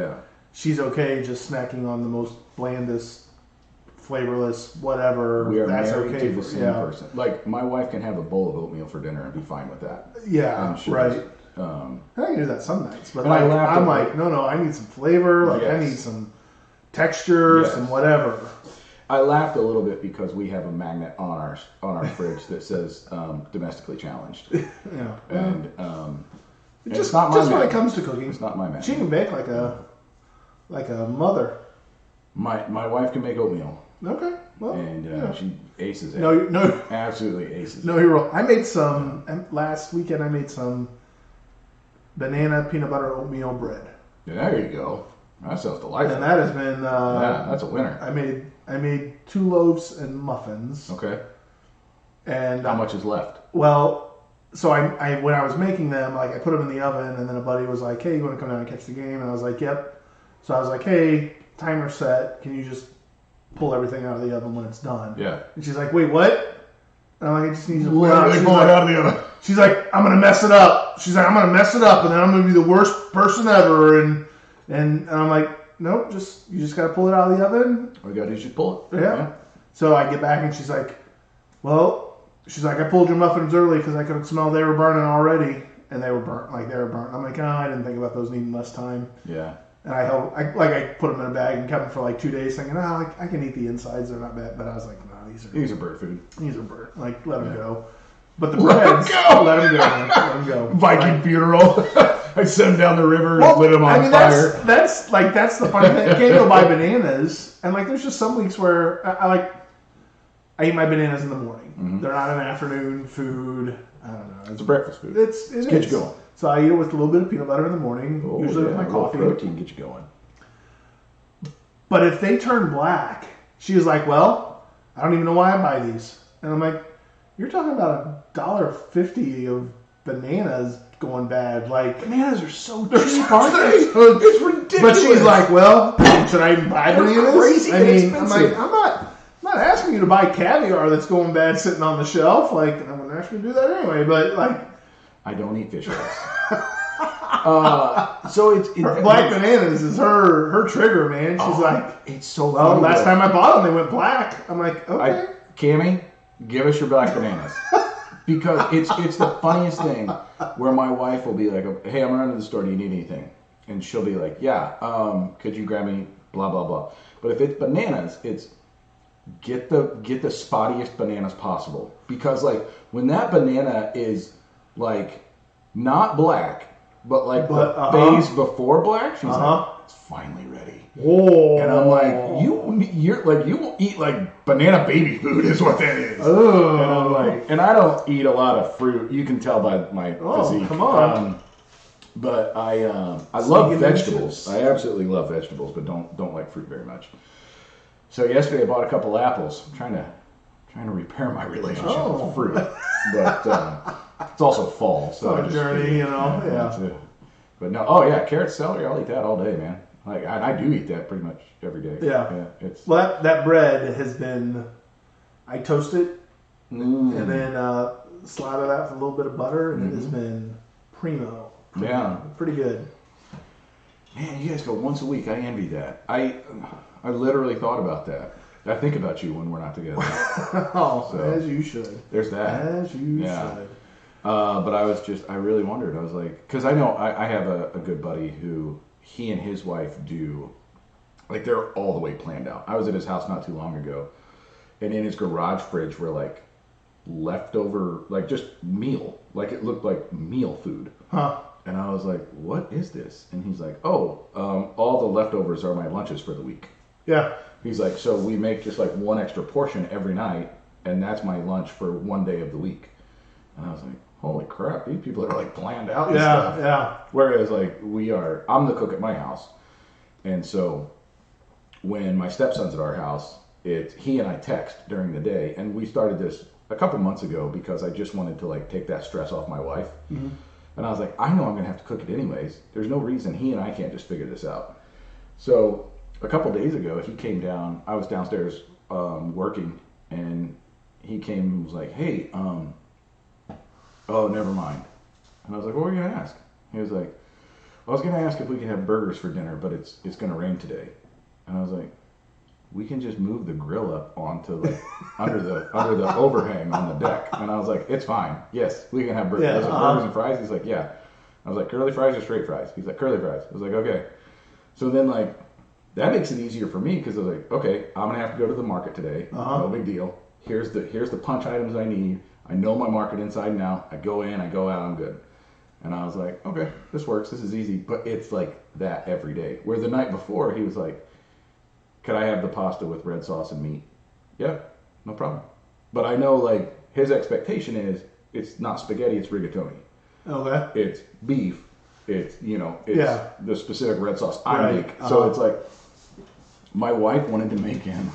[SPEAKER 2] she's okay just snacking on the most blandest, flavorless, whatever.
[SPEAKER 1] We are
[SPEAKER 2] That's
[SPEAKER 1] married
[SPEAKER 2] okay
[SPEAKER 1] to the same person. Like my wife can have a bowl of oatmeal for dinner and be fine with that.
[SPEAKER 2] Yeah, right. I can do that some nights, but like, I'm like, no, I need some flavor. Like I need some texture, some whatever.
[SPEAKER 1] I laughed a little bit because we have a magnet on our fridge that says domestically challenged.
[SPEAKER 2] Yeah.
[SPEAKER 1] And
[SPEAKER 2] just when it comes to cooking,
[SPEAKER 1] it's not my magnet.
[SPEAKER 2] She can bake like a mother.
[SPEAKER 1] My wife can make oatmeal.
[SPEAKER 2] Okay. Well,
[SPEAKER 1] and she aces it.
[SPEAKER 2] No,
[SPEAKER 1] absolutely aces.
[SPEAKER 2] No, you're wrong. I made some last weekend. I made some banana peanut butter oatmeal bread.
[SPEAKER 1] There you go. That sounds delightful.
[SPEAKER 2] And that has been
[SPEAKER 1] that's a winner.
[SPEAKER 2] I made 2 loaves and muffins.
[SPEAKER 1] Okay.
[SPEAKER 2] And
[SPEAKER 1] how much is left?
[SPEAKER 2] Well, so I when I was making them, like I put them in the oven, and then a buddy was like, "Hey, you want to come down and catch the game?" And I was like, "Yep." So I was like, "Hey, timer set. Can you just pull everything out of the oven when it's done?"
[SPEAKER 1] Yeah.
[SPEAKER 2] And she's like, "Wait, what?" And I'm like, "I just need to pull
[SPEAKER 1] it out." She's
[SPEAKER 2] pull
[SPEAKER 1] like,
[SPEAKER 2] it out of the oven. She's like, "I'm gonna mess it up." She's like, "I'm gonna mess it up, and then I'm gonna be the worst person ever." And I'm like, "Nope, you just gotta pull it out of the oven."
[SPEAKER 1] All you gotta do is just pull it.
[SPEAKER 2] Yeah. So I get back, and she's like, "Well." She's like, I pulled your muffins early because I could smell they were burning already, and they were burnt. I'm like, I didn't think about those needing less time.
[SPEAKER 1] Yeah.
[SPEAKER 2] And I put them in a bag and kept them for like 2 days, thinking, I can eat the insides, they're not bad. But I was like, no,
[SPEAKER 1] these are bird food.
[SPEAKER 2] These are burnt. Like, let them go. But the breads, let them go. Let them go.
[SPEAKER 1] Viking funeral. I sent them down the river and lit them on fire.
[SPEAKER 2] That's the funny thing. I can't go buy bananas, and like, there's just some weeks where I eat my bananas in the morning. Mm-hmm. They're not an afternoon food. I don't know.
[SPEAKER 1] It's a breakfast food.
[SPEAKER 2] It
[SPEAKER 1] get you going.
[SPEAKER 2] So I eat it with a little bit of peanut butter in the morning, usually with my coffee.
[SPEAKER 1] Protein get you going.
[SPEAKER 2] But if they turn black, she was like, "Well, I don't even know why I buy these." And I'm like, "You're talking about $1.50 of bananas going bad. Like,
[SPEAKER 1] bananas are so
[SPEAKER 2] cheap,
[SPEAKER 1] aren't they? It's ridiculous."
[SPEAKER 2] But she's like, "Well, should I even buy bananas?"
[SPEAKER 1] Crazy expensive.
[SPEAKER 2] I'm like, I'm not asking you to buy caviar that's going bad sitting on the shelf. Like, I wouldn't ask you to do that anyway. But like,
[SPEAKER 1] I don't eat fish eggs. So
[SPEAKER 2] black bananas is her trigger, man. She's like,
[SPEAKER 1] it's so.
[SPEAKER 2] Well, last time I bought them, they went black. I'm like, okay.
[SPEAKER 1] Cammy, give us your black bananas. Because it's the funniest thing where my wife will be like, "Hey, I'm running to the store. Do you need anything?" And she'll be like, "Yeah. Could you grab me blah blah blah?" But if it's bananas, it's get the spottiest bananas possible, because like when that banana is like not black but like the phase before black, she's like, "It's finally ready."
[SPEAKER 2] Oh.
[SPEAKER 1] And I'm like, you will eat like banana baby food is what that is.
[SPEAKER 2] Oh.
[SPEAKER 1] And I'm like, and I don't eat a lot of fruit. You can tell by my physique.
[SPEAKER 2] Come on.
[SPEAKER 1] But I love vegetables. I absolutely love vegetables, but don't like fruit very much. So yesterday I bought a couple apples. I'm trying to repair my relationship with fruit, but it's also fall, so
[SPEAKER 2] it's a journey, Yeah.
[SPEAKER 1] But no, carrot, celery. I'll eat that all day, man. Like I do eat that pretty much every day.
[SPEAKER 2] Yeah. That bread has been. I toast it and then slather that with a little bit of butter, and it has been primo. Pretty good.
[SPEAKER 1] Man, you guys go once a week. I envy that. I literally thought about that. I think about you when we're not together.
[SPEAKER 2] As you should.
[SPEAKER 1] There's that.
[SPEAKER 2] As you should.
[SPEAKER 1] But I really wondered. I was like, because I know I have a good buddy who he and his wife do, like they're all the way planned out. I was at his house not too long ago, and in his garage fridge were like leftover, like just meal, like it looked like meal food.
[SPEAKER 2] Huh.
[SPEAKER 1] And I was like, what is this? And he's like, all the leftovers are my lunches for the week.
[SPEAKER 2] Yeah.
[SPEAKER 1] He's like, so we make just like one extra portion every night, and that's my lunch for one day of the week. And I was like, holy crap, these people are like planned out and stuff.
[SPEAKER 2] Yeah.
[SPEAKER 1] Whereas like I'm the cook at my house. And so when my stepson's at our house, he and I text during the day, and we started this a couple months ago because I just wanted to like take that stress off my wife. Mm-hmm. And I was like, I know I'm going to have to cook it anyways. There's no reason he and I can't just figure this out. So a couple days ago, he came down. I was downstairs working, and he came and was like, hey, oh, never mind. And I was like, what were you going to ask? He was like, I was going to ask if we could have burgers for dinner, but it's going to rain today. And I was like, we can just move the grill up onto like under the overhang on the deck. And I was like, it's fine. Yes, we can have burgers. I was like, burgers and fries? He's like, yeah. I was like, curly fries or straight fries? He's like, curly fries. I was like, okay. So then like, that makes it easier for me because I was like, okay, I'm going to have to go to the market today. No big deal. Here's the punch items I need. I know my market inside and out. I go in, I go out, I'm good. And I was like, okay, this works. This is easy. But it's like that every day. Where the night before, he was like, could I have the pasta with red sauce and meat? Yeah, no problem. But I know like his expectation is it's not spaghetti, it's rigatoni.
[SPEAKER 2] Okay.
[SPEAKER 1] It's beef it's the specific red sauce I make. So it's like my wife wanted to make him.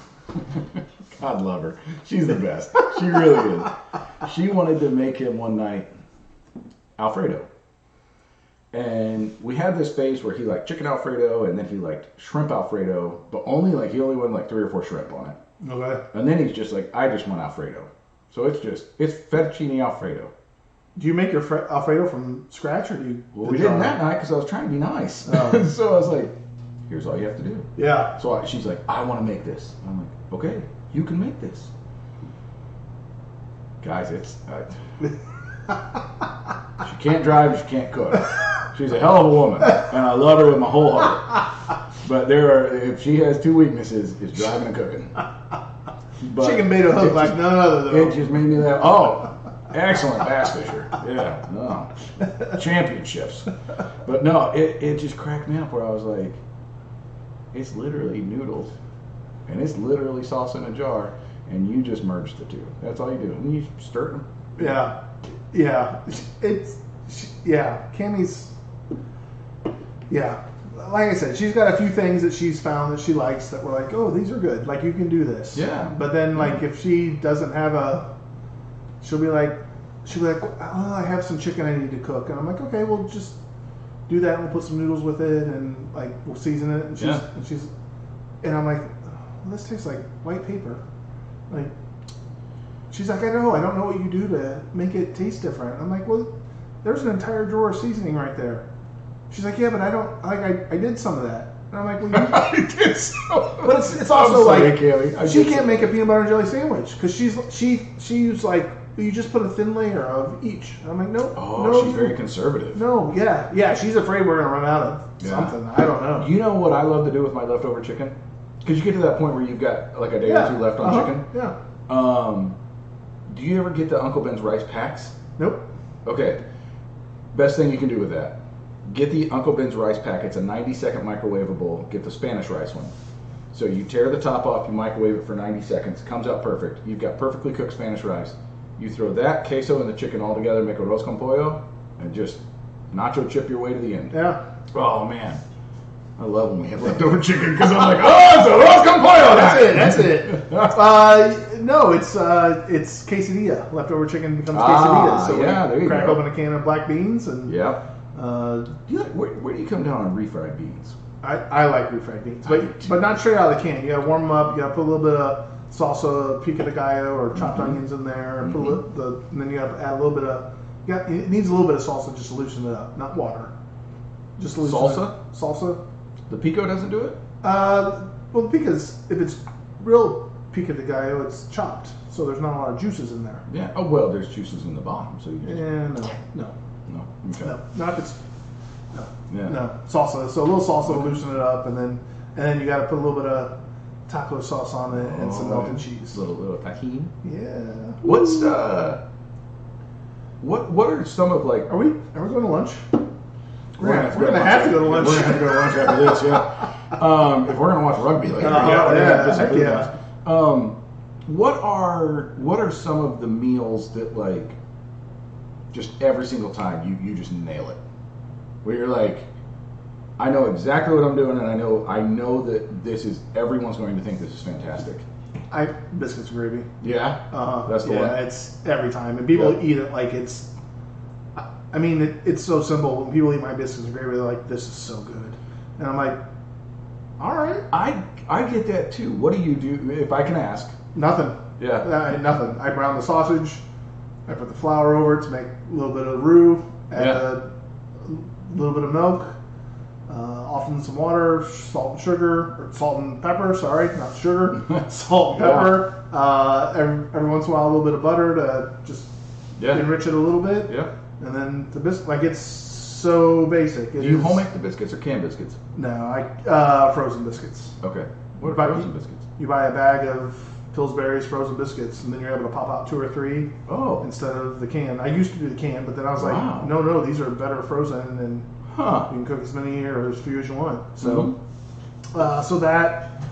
[SPEAKER 1] God love her. She's the best. She really is. She wanted to make him one night Alfredo. And we had this phase where he liked chicken Alfredo and then he liked shrimp Alfredo, but he only wanted like 3 or 4 shrimp on it.
[SPEAKER 2] Okay.
[SPEAKER 1] And then he's just like, I just want Alfredo. So it's fettuccine Alfredo.
[SPEAKER 2] Do you make your Alfredo from scratch or do you?
[SPEAKER 1] Well, we didn't that night because I was trying to be nice. Oh. So I was like, here's all you have to do.
[SPEAKER 2] Yeah.
[SPEAKER 1] So she's like, I want to make this. I'm like, okay, you can make this. Guys, she can't drive, she can't cook. She's a hell of a woman, and I love her with my whole heart. But if she has 2 weaknesses, it's driving and cooking. But
[SPEAKER 2] she can bait a hook like none other though.
[SPEAKER 1] It just made me laugh. Oh, excellent bass fisher. Yeah, no. Championships. But no, it just cracked me up where I was like, it's literally noodles, and it's literally salsa in a jar, and you just merge the two. That's all you do. And you stir them.
[SPEAKER 2] Yeah. Cammie's, like I said, she's got a few things that she's found that she likes that we're like, oh, these are good. Like, you can do this.
[SPEAKER 1] Yeah.
[SPEAKER 2] But then, like, if she doesn't have she'll be like, oh, I have some chicken I need to cook. And I'm like, okay, we'll just do that and we'll put some noodles with it and, like, we'll season it. And and I'm like, well, this tastes like white paper. Like, she's like, I don't know what you do to make it taste different. I'm like, well, there's an entire drawer of seasoning right there. She's like, yeah, but I don't, like, I did some of that. And I'm like, well,
[SPEAKER 1] I did some.
[SPEAKER 2] But it's also like,
[SPEAKER 1] Kelly,
[SPEAKER 2] she can't make a peanut butter and jelly sandwich because she's like, you just put a thin layer of each. And I'm like, no.
[SPEAKER 1] Oh,
[SPEAKER 2] no,
[SPEAKER 1] she's very conservative.
[SPEAKER 2] No, yeah, she's afraid we're gonna run out of something. I don't know.
[SPEAKER 1] You know what I love to do with my leftover chicken? Because you get to that point where you've got like a day or 2 left on chicken.
[SPEAKER 2] Yeah.
[SPEAKER 1] Do you ever get the Uncle Ben's rice packs?
[SPEAKER 2] Nope.
[SPEAKER 1] Okay. Best thing you can do with that. Get the Uncle Ben's rice pack. It's a 90-second microwavable. Get the Spanish rice one. So you tear the top off, you microwave it for 90 seconds. Comes out perfect. You've got perfectly cooked Spanish rice. You throw that, queso, and the chicken all together, make a arroz con pollo, and just nacho chip your way to the end.
[SPEAKER 2] Yeah.
[SPEAKER 1] Oh, man. I love when we have leftover chicken because I'm like, oh, it's arroz con pollo.
[SPEAKER 2] That's it. No, it's quesadilla. Leftover chicken becomes quesadilla. So
[SPEAKER 1] there you
[SPEAKER 2] crack
[SPEAKER 1] go.
[SPEAKER 2] open a can of black beans and
[SPEAKER 1] where do you come down on refried beans?
[SPEAKER 2] I like refried beans, but not straight out of the can. You gotta warm them up. You gotta put a little bit of salsa, pico de gallo, or chopped onions in there, and then you gotta add a little bit of. It needs a little bit of salsa just to loosen it up, not water. Just to loosen salsa.
[SPEAKER 1] The pico doesn't do it.
[SPEAKER 2] Well, the pico's, if it's real pico de gallo, it's chopped, so there's not a lot of juices in there.
[SPEAKER 1] Yeah. Oh well, there's juices in the bottom, so you just.
[SPEAKER 2] No.
[SPEAKER 1] Okay.
[SPEAKER 2] No, not if it's. No.
[SPEAKER 1] Yeah.
[SPEAKER 2] No salsa. So a little salsa to loosen it up, and then you got to put a little bit of taco sauce on it and some melted cheese.
[SPEAKER 1] Little tahini.
[SPEAKER 2] Yeah.
[SPEAKER 1] What's what are some of like?
[SPEAKER 2] Are we going to lunch?
[SPEAKER 1] We're gonna have to go to lunch. We're gonna have to go to lunch after this. Yeah. If we're gonna watch rugby later, what are some of the meals that like just every single time you just nail it? Where you're like, I know exactly what I'm doing, and I know that this is everyone's going to think this is fantastic.
[SPEAKER 2] Biscuits and gravy.
[SPEAKER 1] Yeah, that's the one.
[SPEAKER 2] Yeah, it's every time, and people eat it like it's. I mean, it's so simple. When people eat my biscuits and gravy, they're like, "This is so good," and I'm like, "All right."
[SPEAKER 1] I get that too. What do you do if I can ask?
[SPEAKER 2] Nothing.
[SPEAKER 1] Yeah.
[SPEAKER 2] Nothing. I brown the sausage. I put the flour over it to make a little bit of roux. Add a little bit of milk. Often some water, salt and pepper. Sorry, not sugar. Salt and pepper. Every once in a while, a little bit of butter to just enrich it a little bit.
[SPEAKER 1] Yeah.
[SPEAKER 2] And then the biscuit, like it's so basic.
[SPEAKER 1] Do you home make the biscuits or canned biscuits?
[SPEAKER 2] No, frozen biscuits.
[SPEAKER 1] Okay. What are frozen biscuits?
[SPEAKER 2] You buy a bag of Pillsbury's frozen biscuits, and then you're able to pop out 2 or 3 instead of the can. I used to do the can, but then I was like, no, these are better frozen, and you can cook as many or as few as you want. So, so that,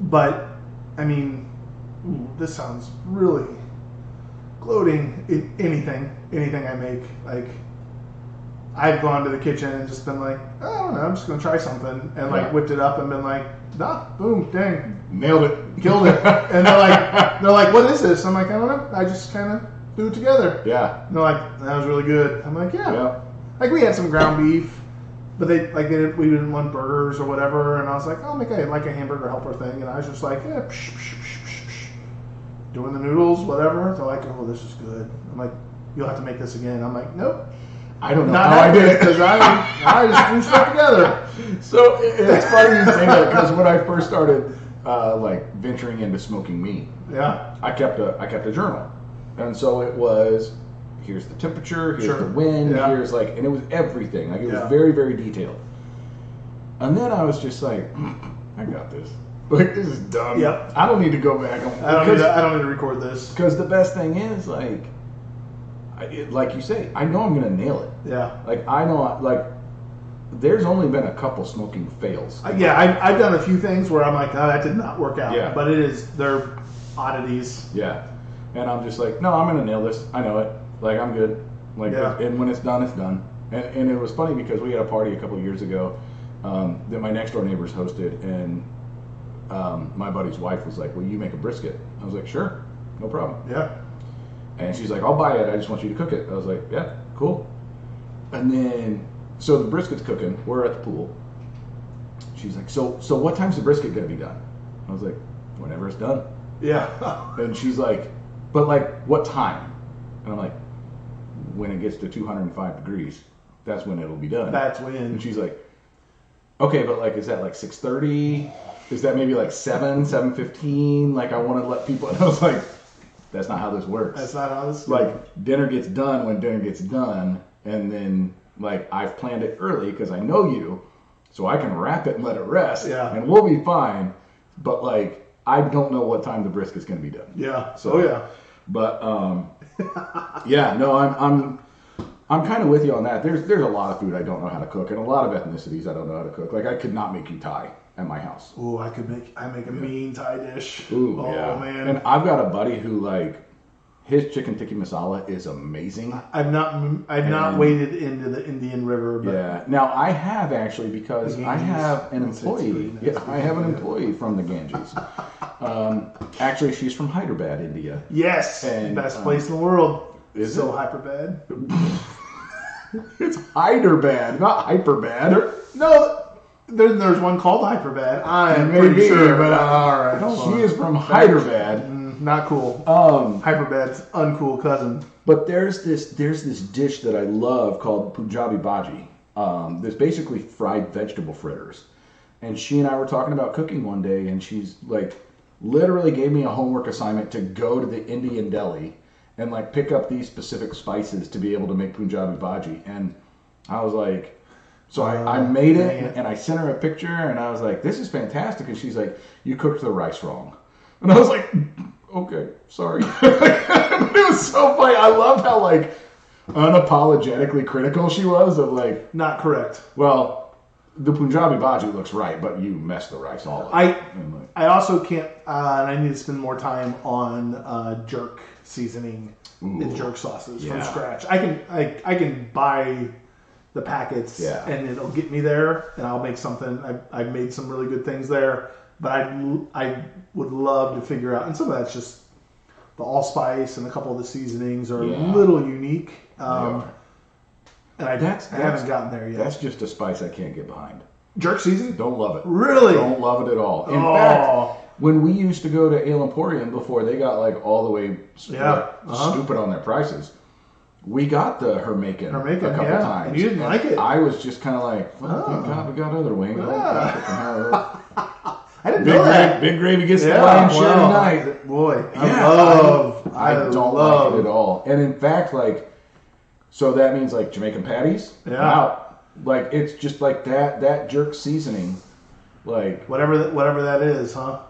[SPEAKER 2] but I mean, this sounds really. gloating in anything I make. Like, I've gone to the kitchen and just been like, I don't know, I'm just gonna try something, and like whipped it up and been like, nah, boom, dang,
[SPEAKER 1] nailed it,
[SPEAKER 2] killed it. And they're like, what is this? I'm like, I don't know, I just kind of threw it together.
[SPEAKER 1] Yeah.
[SPEAKER 2] And they're like, that was really good. I'm like, yeah. Like, we had some ground beef, but we didn't want burgers or whatever, and I was like, I'll make a hamburger helper thing, and I was just like, yeah, doing the noodles, whatever. They're like, oh, this is good. I'm like, you'll have to make this again. I'm like, nope.
[SPEAKER 1] I don't know how I did it
[SPEAKER 2] because I just threw stuff together.
[SPEAKER 1] So it's funny you say that, because when I first started like venturing into smoking meat, I kept a journal, and so it was, here's the temperature, here's the wind, here's like, and it was everything. Like, it was very, very detailed. And then I was just like, I got this. Like, this is dumb.
[SPEAKER 2] Yep.
[SPEAKER 1] I don't need to go back.
[SPEAKER 2] I don't need to record this.
[SPEAKER 1] Because the best thing is, like, like you say, I know I'm gonna nail it.
[SPEAKER 2] Yeah.
[SPEAKER 1] Like, I know, like, there's only been a couple smoking fails.
[SPEAKER 2] I've done a few things where I'm like, oh, that did not work out. Yeah. But they're oddities.
[SPEAKER 1] Yeah. And I'm just like, no, I'm gonna nail this. I know it. Like, I'm good. Like, and when it's done, it's done. And it was funny because we had a party a couple of years ago that my next door neighbors hosted, and my buddy's wife was like, will you make a brisket? I was like, sure, no problem.
[SPEAKER 2] Yeah.
[SPEAKER 1] And she's like, I'll buy it, I just want you to cook it. I was like, yeah, cool. And then, so the brisket's cooking, we're at the pool. She's like, so what time's the brisket gonna be done? I was like, whenever it's done.
[SPEAKER 2] Yeah.
[SPEAKER 1] And she's like, but like, what time? And I'm like, when it gets to 205 degrees, that's when it'll be done.
[SPEAKER 2] That's when.
[SPEAKER 1] And she's like, okay, but like, is that like 6:30? Is that maybe like 7:15? Like, I want to let people. And I was like, that's not how this works.
[SPEAKER 2] That's not how this.
[SPEAKER 1] Like, dinner gets done when dinner gets done, and then like, I've planned it early because I know you, so I can wrap it and let it rest.
[SPEAKER 2] Yeah.
[SPEAKER 1] And we'll be fine. But like, I don't know what time the brisket's gonna be done.
[SPEAKER 2] Yeah.
[SPEAKER 1] So, But yeah, no, I'm kind of with you on that. There's a lot of food I don't know how to cook, and a lot of ethnicities I don't know how to cook. Like, I could not make you Thai at my house.
[SPEAKER 2] Ooh, I make a mean Thai dish.
[SPEAKER 1] Ooh,
[SPEAKER 2] oh man.
[SPEAKER 1] And I've got a buddy who, like, his chicken tikka masala is amazing.
[SPEAKER 2] I've not waded into the Indian River. But
[SPEAKER 1] yeah. Now I have, actually, because I have an employee. I have an employee from the Ganges. Actually, she's from Hyderabad, India.
[SPEAKER 2] Yes, and, best place in the world.
[SPEAKER 1] Is
[SPEAKER 2] so
[SPEAKER 1] it?
[SPEAKER 2] Hyperbad.
[SPEAKER 1] It's Hyderabad, not Hyperbad.
[SPEAKER 2] There's one called Hyperbad. I'm
[SPEAKER 1] pretty
[SPEAKER 2] maybe
[SPEAKER 1] sure,
[SPEAKER 2] but all right.
[SPEAKER 1] She is from Hyderabad.
[SPEAKER 2] Not cool. Hyperbad's uncool cousin.
[SPEAKER 1] But there's this dish that I love called Punjabi bhaji. There's basically fried vegetable fritters. And she and I were talking about cooking one day, and she's like, literally gave me a homework assignment to go to the Indian deli and like pick up these specific spices to be able to make Punjabi bhaji. And I was like, so I made it, and I sent her a picture, and I was like, this is fantastic. And she's like, you cooked the rice wrong. And I was like, okay, sorry. It was so funny. I loved how like unapologetically critical she was of like,
[SPEAKER 2] not correct.
[SPEAKER 1] Well, the Punjabi bhaji looks right, but you messed the rice all up.
[SPEAKER 2] I also can't, and I need to spend more time on jerk seasoning and jerk sauces from scratch. I can buy the packets and it'll get me there, and I'll make something. I've made some really good things there, but I would love to figure out, and some of that's just the allspice, and a couple of the seasonings are a little unique. And I haven't gotten there yet.
[SPEAKER 1] That's just a spice I can't get behind.
[SPEAKER 2] Jerk seasoning?
[SPEAKER 1] Don't love it.
[SPEAKER 2] Really?
[SPEAKER 1] Don't love it at all. In fact, when we used to go to Ale Emporium before they got like all the way stupid on their prices, we got the Hermaken a couple times.
[SPEAKER 2] And you didn't like it?
[SPEAKER 1] I was just kind of like, well, thank God we got other wings.
[SPEAKER 2] I didn't know that.
[SPEAKER 1] Big Gravy gets the lion's share tonight.
[SPEAKER 2] Boy,
[SPEAKER 1] I don't like it at all. And in fact, like, so that means like Jamaican patties?
[SPEAKER 2] Yeah.
[SPEAKER 1] Out. Like, it's just like that jerk seasoning. Like,
[SPEAKER 2] whatever that is, huh?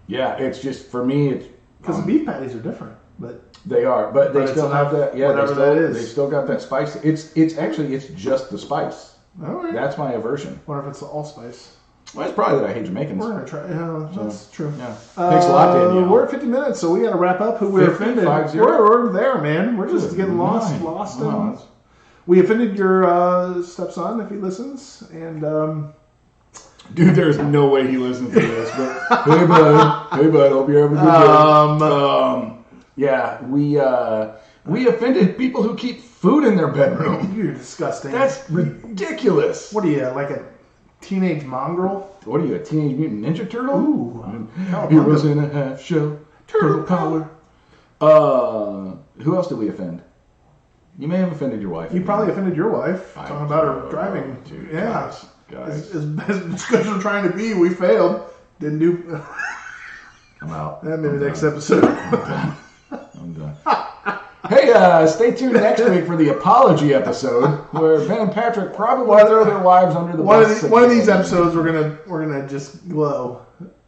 [SPEAKER 1] Yeah, it's just, for me, it's...
[SPEAKER 2] Because the beef patties are different, but...
[SPEAKER 1] They are, but they still have that... Yeah,
[SPEAKER 2] whatever that is.
[SPEAKER 1] They still got that spice. It's actually, it's just the spice.
[SPEAKER 2] All right.
[SPEAKER 1] That's my aversion.
[SPEAKER 2] What if it's the allspice?
[SPEAKER 1] Well, it's probably that I hate Jamaicans.
[SPEAKER 2] We're going to try. Yeah, that's true.
[SPEAKER 1] Yeah. Thanks a lot, Danielle.
[SPEAKER 2] We're at 50 minutes, so we got to wrap up. Who we offended? We're there, man. We're just getting lost. We offended your stepson if he listens, and
[SPEAKER 1] dude, there's no way he listens to this. But hey, bud, hope you're having a good day. Yeah, we offended people who keep food in their bedroom.
[SPEAKER 2] You're disgusting.
[SPEAKER 1] That's ridiculous.
[SPEAKER 2] What are you, like a teenage mongrel?
[SPEAKER 1] What are you, a Teenage Mutant Ninja Turtle?
[SPEAKER 2] Ooh.
[SPEAKER 1] Heroes in a half shell. Turtle power. Who else did we offend? You may have offended your wife.
[SPEAKER 2] You probably offended your wife. Talking about her driving.
[SPEAKER 1] Dude,
[SPEAKER 2] yeah.
[SPEAKER 1] Guys.
[SPEAKER 2] As good as we're trying to be, we failed. Didn't do...
[SPEAKER 1] I'm out.
[SPEAKER 2] Maybe next episode.
[SPEAKER 1] I'm done. Hey, stay tuned next week for the apology episode, where Ben and Patrick probably will throw their wives under the bus.
[SPEAKER 2] One of these episodes, we're gonna just glow,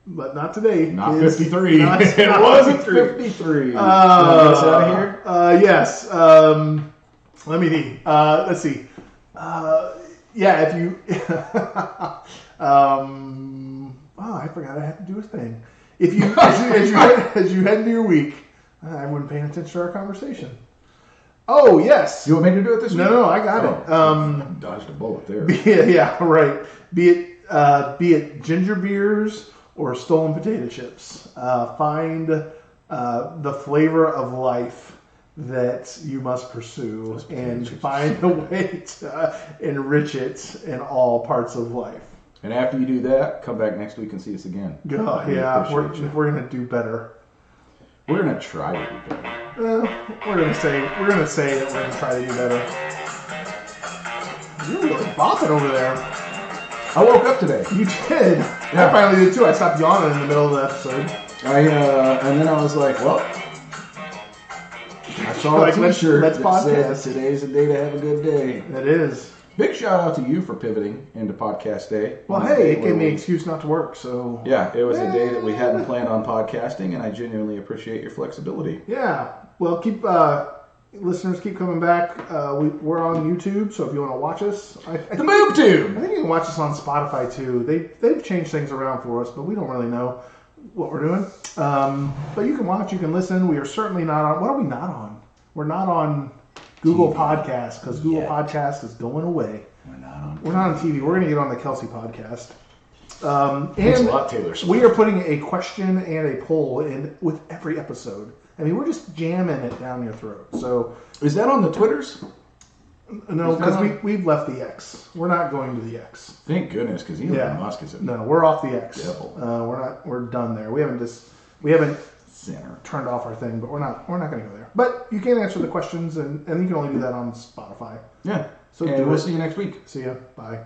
[SPEAKER 2] but not today.
[SPEAKER 1] Not kids. 53. It wasn't 53. Get us out of here.
[SPEAKER 2] Yes. Let me see. Let's see. Yeah, if you. I forgot I had to do a thing. If you, as you head into your week. I wasn't paying attention to our conversation. Oh, yes.
[SPEAKER 1] You want me to do it this week?
[SPEAKER 2] No, I got it.
[SPEAKER 1] Dodged a bullet there.
[SPEAKER 2] Yeah, right. Be it ginger beers or stolen potato chips. Find the flavor of life that you must pursue and find a way to enrich it in all parts of life.
[SPEAKER 1] And after you do that, come back next week and see us again.
[SPEAKER 2] Yeah, we're going to do better.
[SPEAKER 1] We're gonna try to do better.
[SPEAKER 2] We're gonna say that we're gonna try to do better. You're really bopping over there.
[SPEAKER 1] I woke up today.
[SPEAKER 2] You did. Yeah. I finally did too. I stopped yawning in the middle of the episode.
[SPEAKER 1] And then I was like, well, I saw a T-shirt that said today's a day to have a good day.
[SPEAKER 2] It is.
[SPEAKER 1] Big shout out to you for pivoting into podcast day.
[SPEAKER 2] Well, hey, it gave me an excuse not to work, so...
[SPEAKER 1] Yeah, it was a day that we hadn't planned on podcasting, and I genuinely appreciate your flexibility.
[SPEAKER 2] Yeah. Well, listeners keep coming back. We're on YouTube, so if you want to watch us...
[SPEAKER 1] The BoobTube!
[SPEAKER 2] I think you can watch us on Spotify, too. They've changed things around for us, but we don't really know what we're doing. But you can watch, you can listen. We are certainly not on... What are we not on? We're not on... Google Podcast, because Google Podcast is going away. We're not on TV. We're going to get on the Kelsey Podcast.
[SPEAKER 1] Thanks a lot, Taylor Swift.
[SPEAKER 2] We are putting a question and a poll in with every episode. I mean, we're just jamming it down your throat. So,
[SPEAKER 1] is that on the Twitters?
[SPEAKER 2] No, because we've left the X. We're not going to the X.
[SPEAKER 1] Thank goodness, because Elon Musk is in.
[SPEAKER 2] No, we're off the X.
[SPEAKER 1] Devil.
[SPEAKER 2] We're done there. We haven't turned off our thing, but we're not going to go there. But you can answer the questions, and you can only do that on Spotify.
[SPEAKER 1] Yeah.
[SPEAKER 2] So
[SPEAKER 1] we'll see you next week.
[SPEAKER 2] See ya. Bye.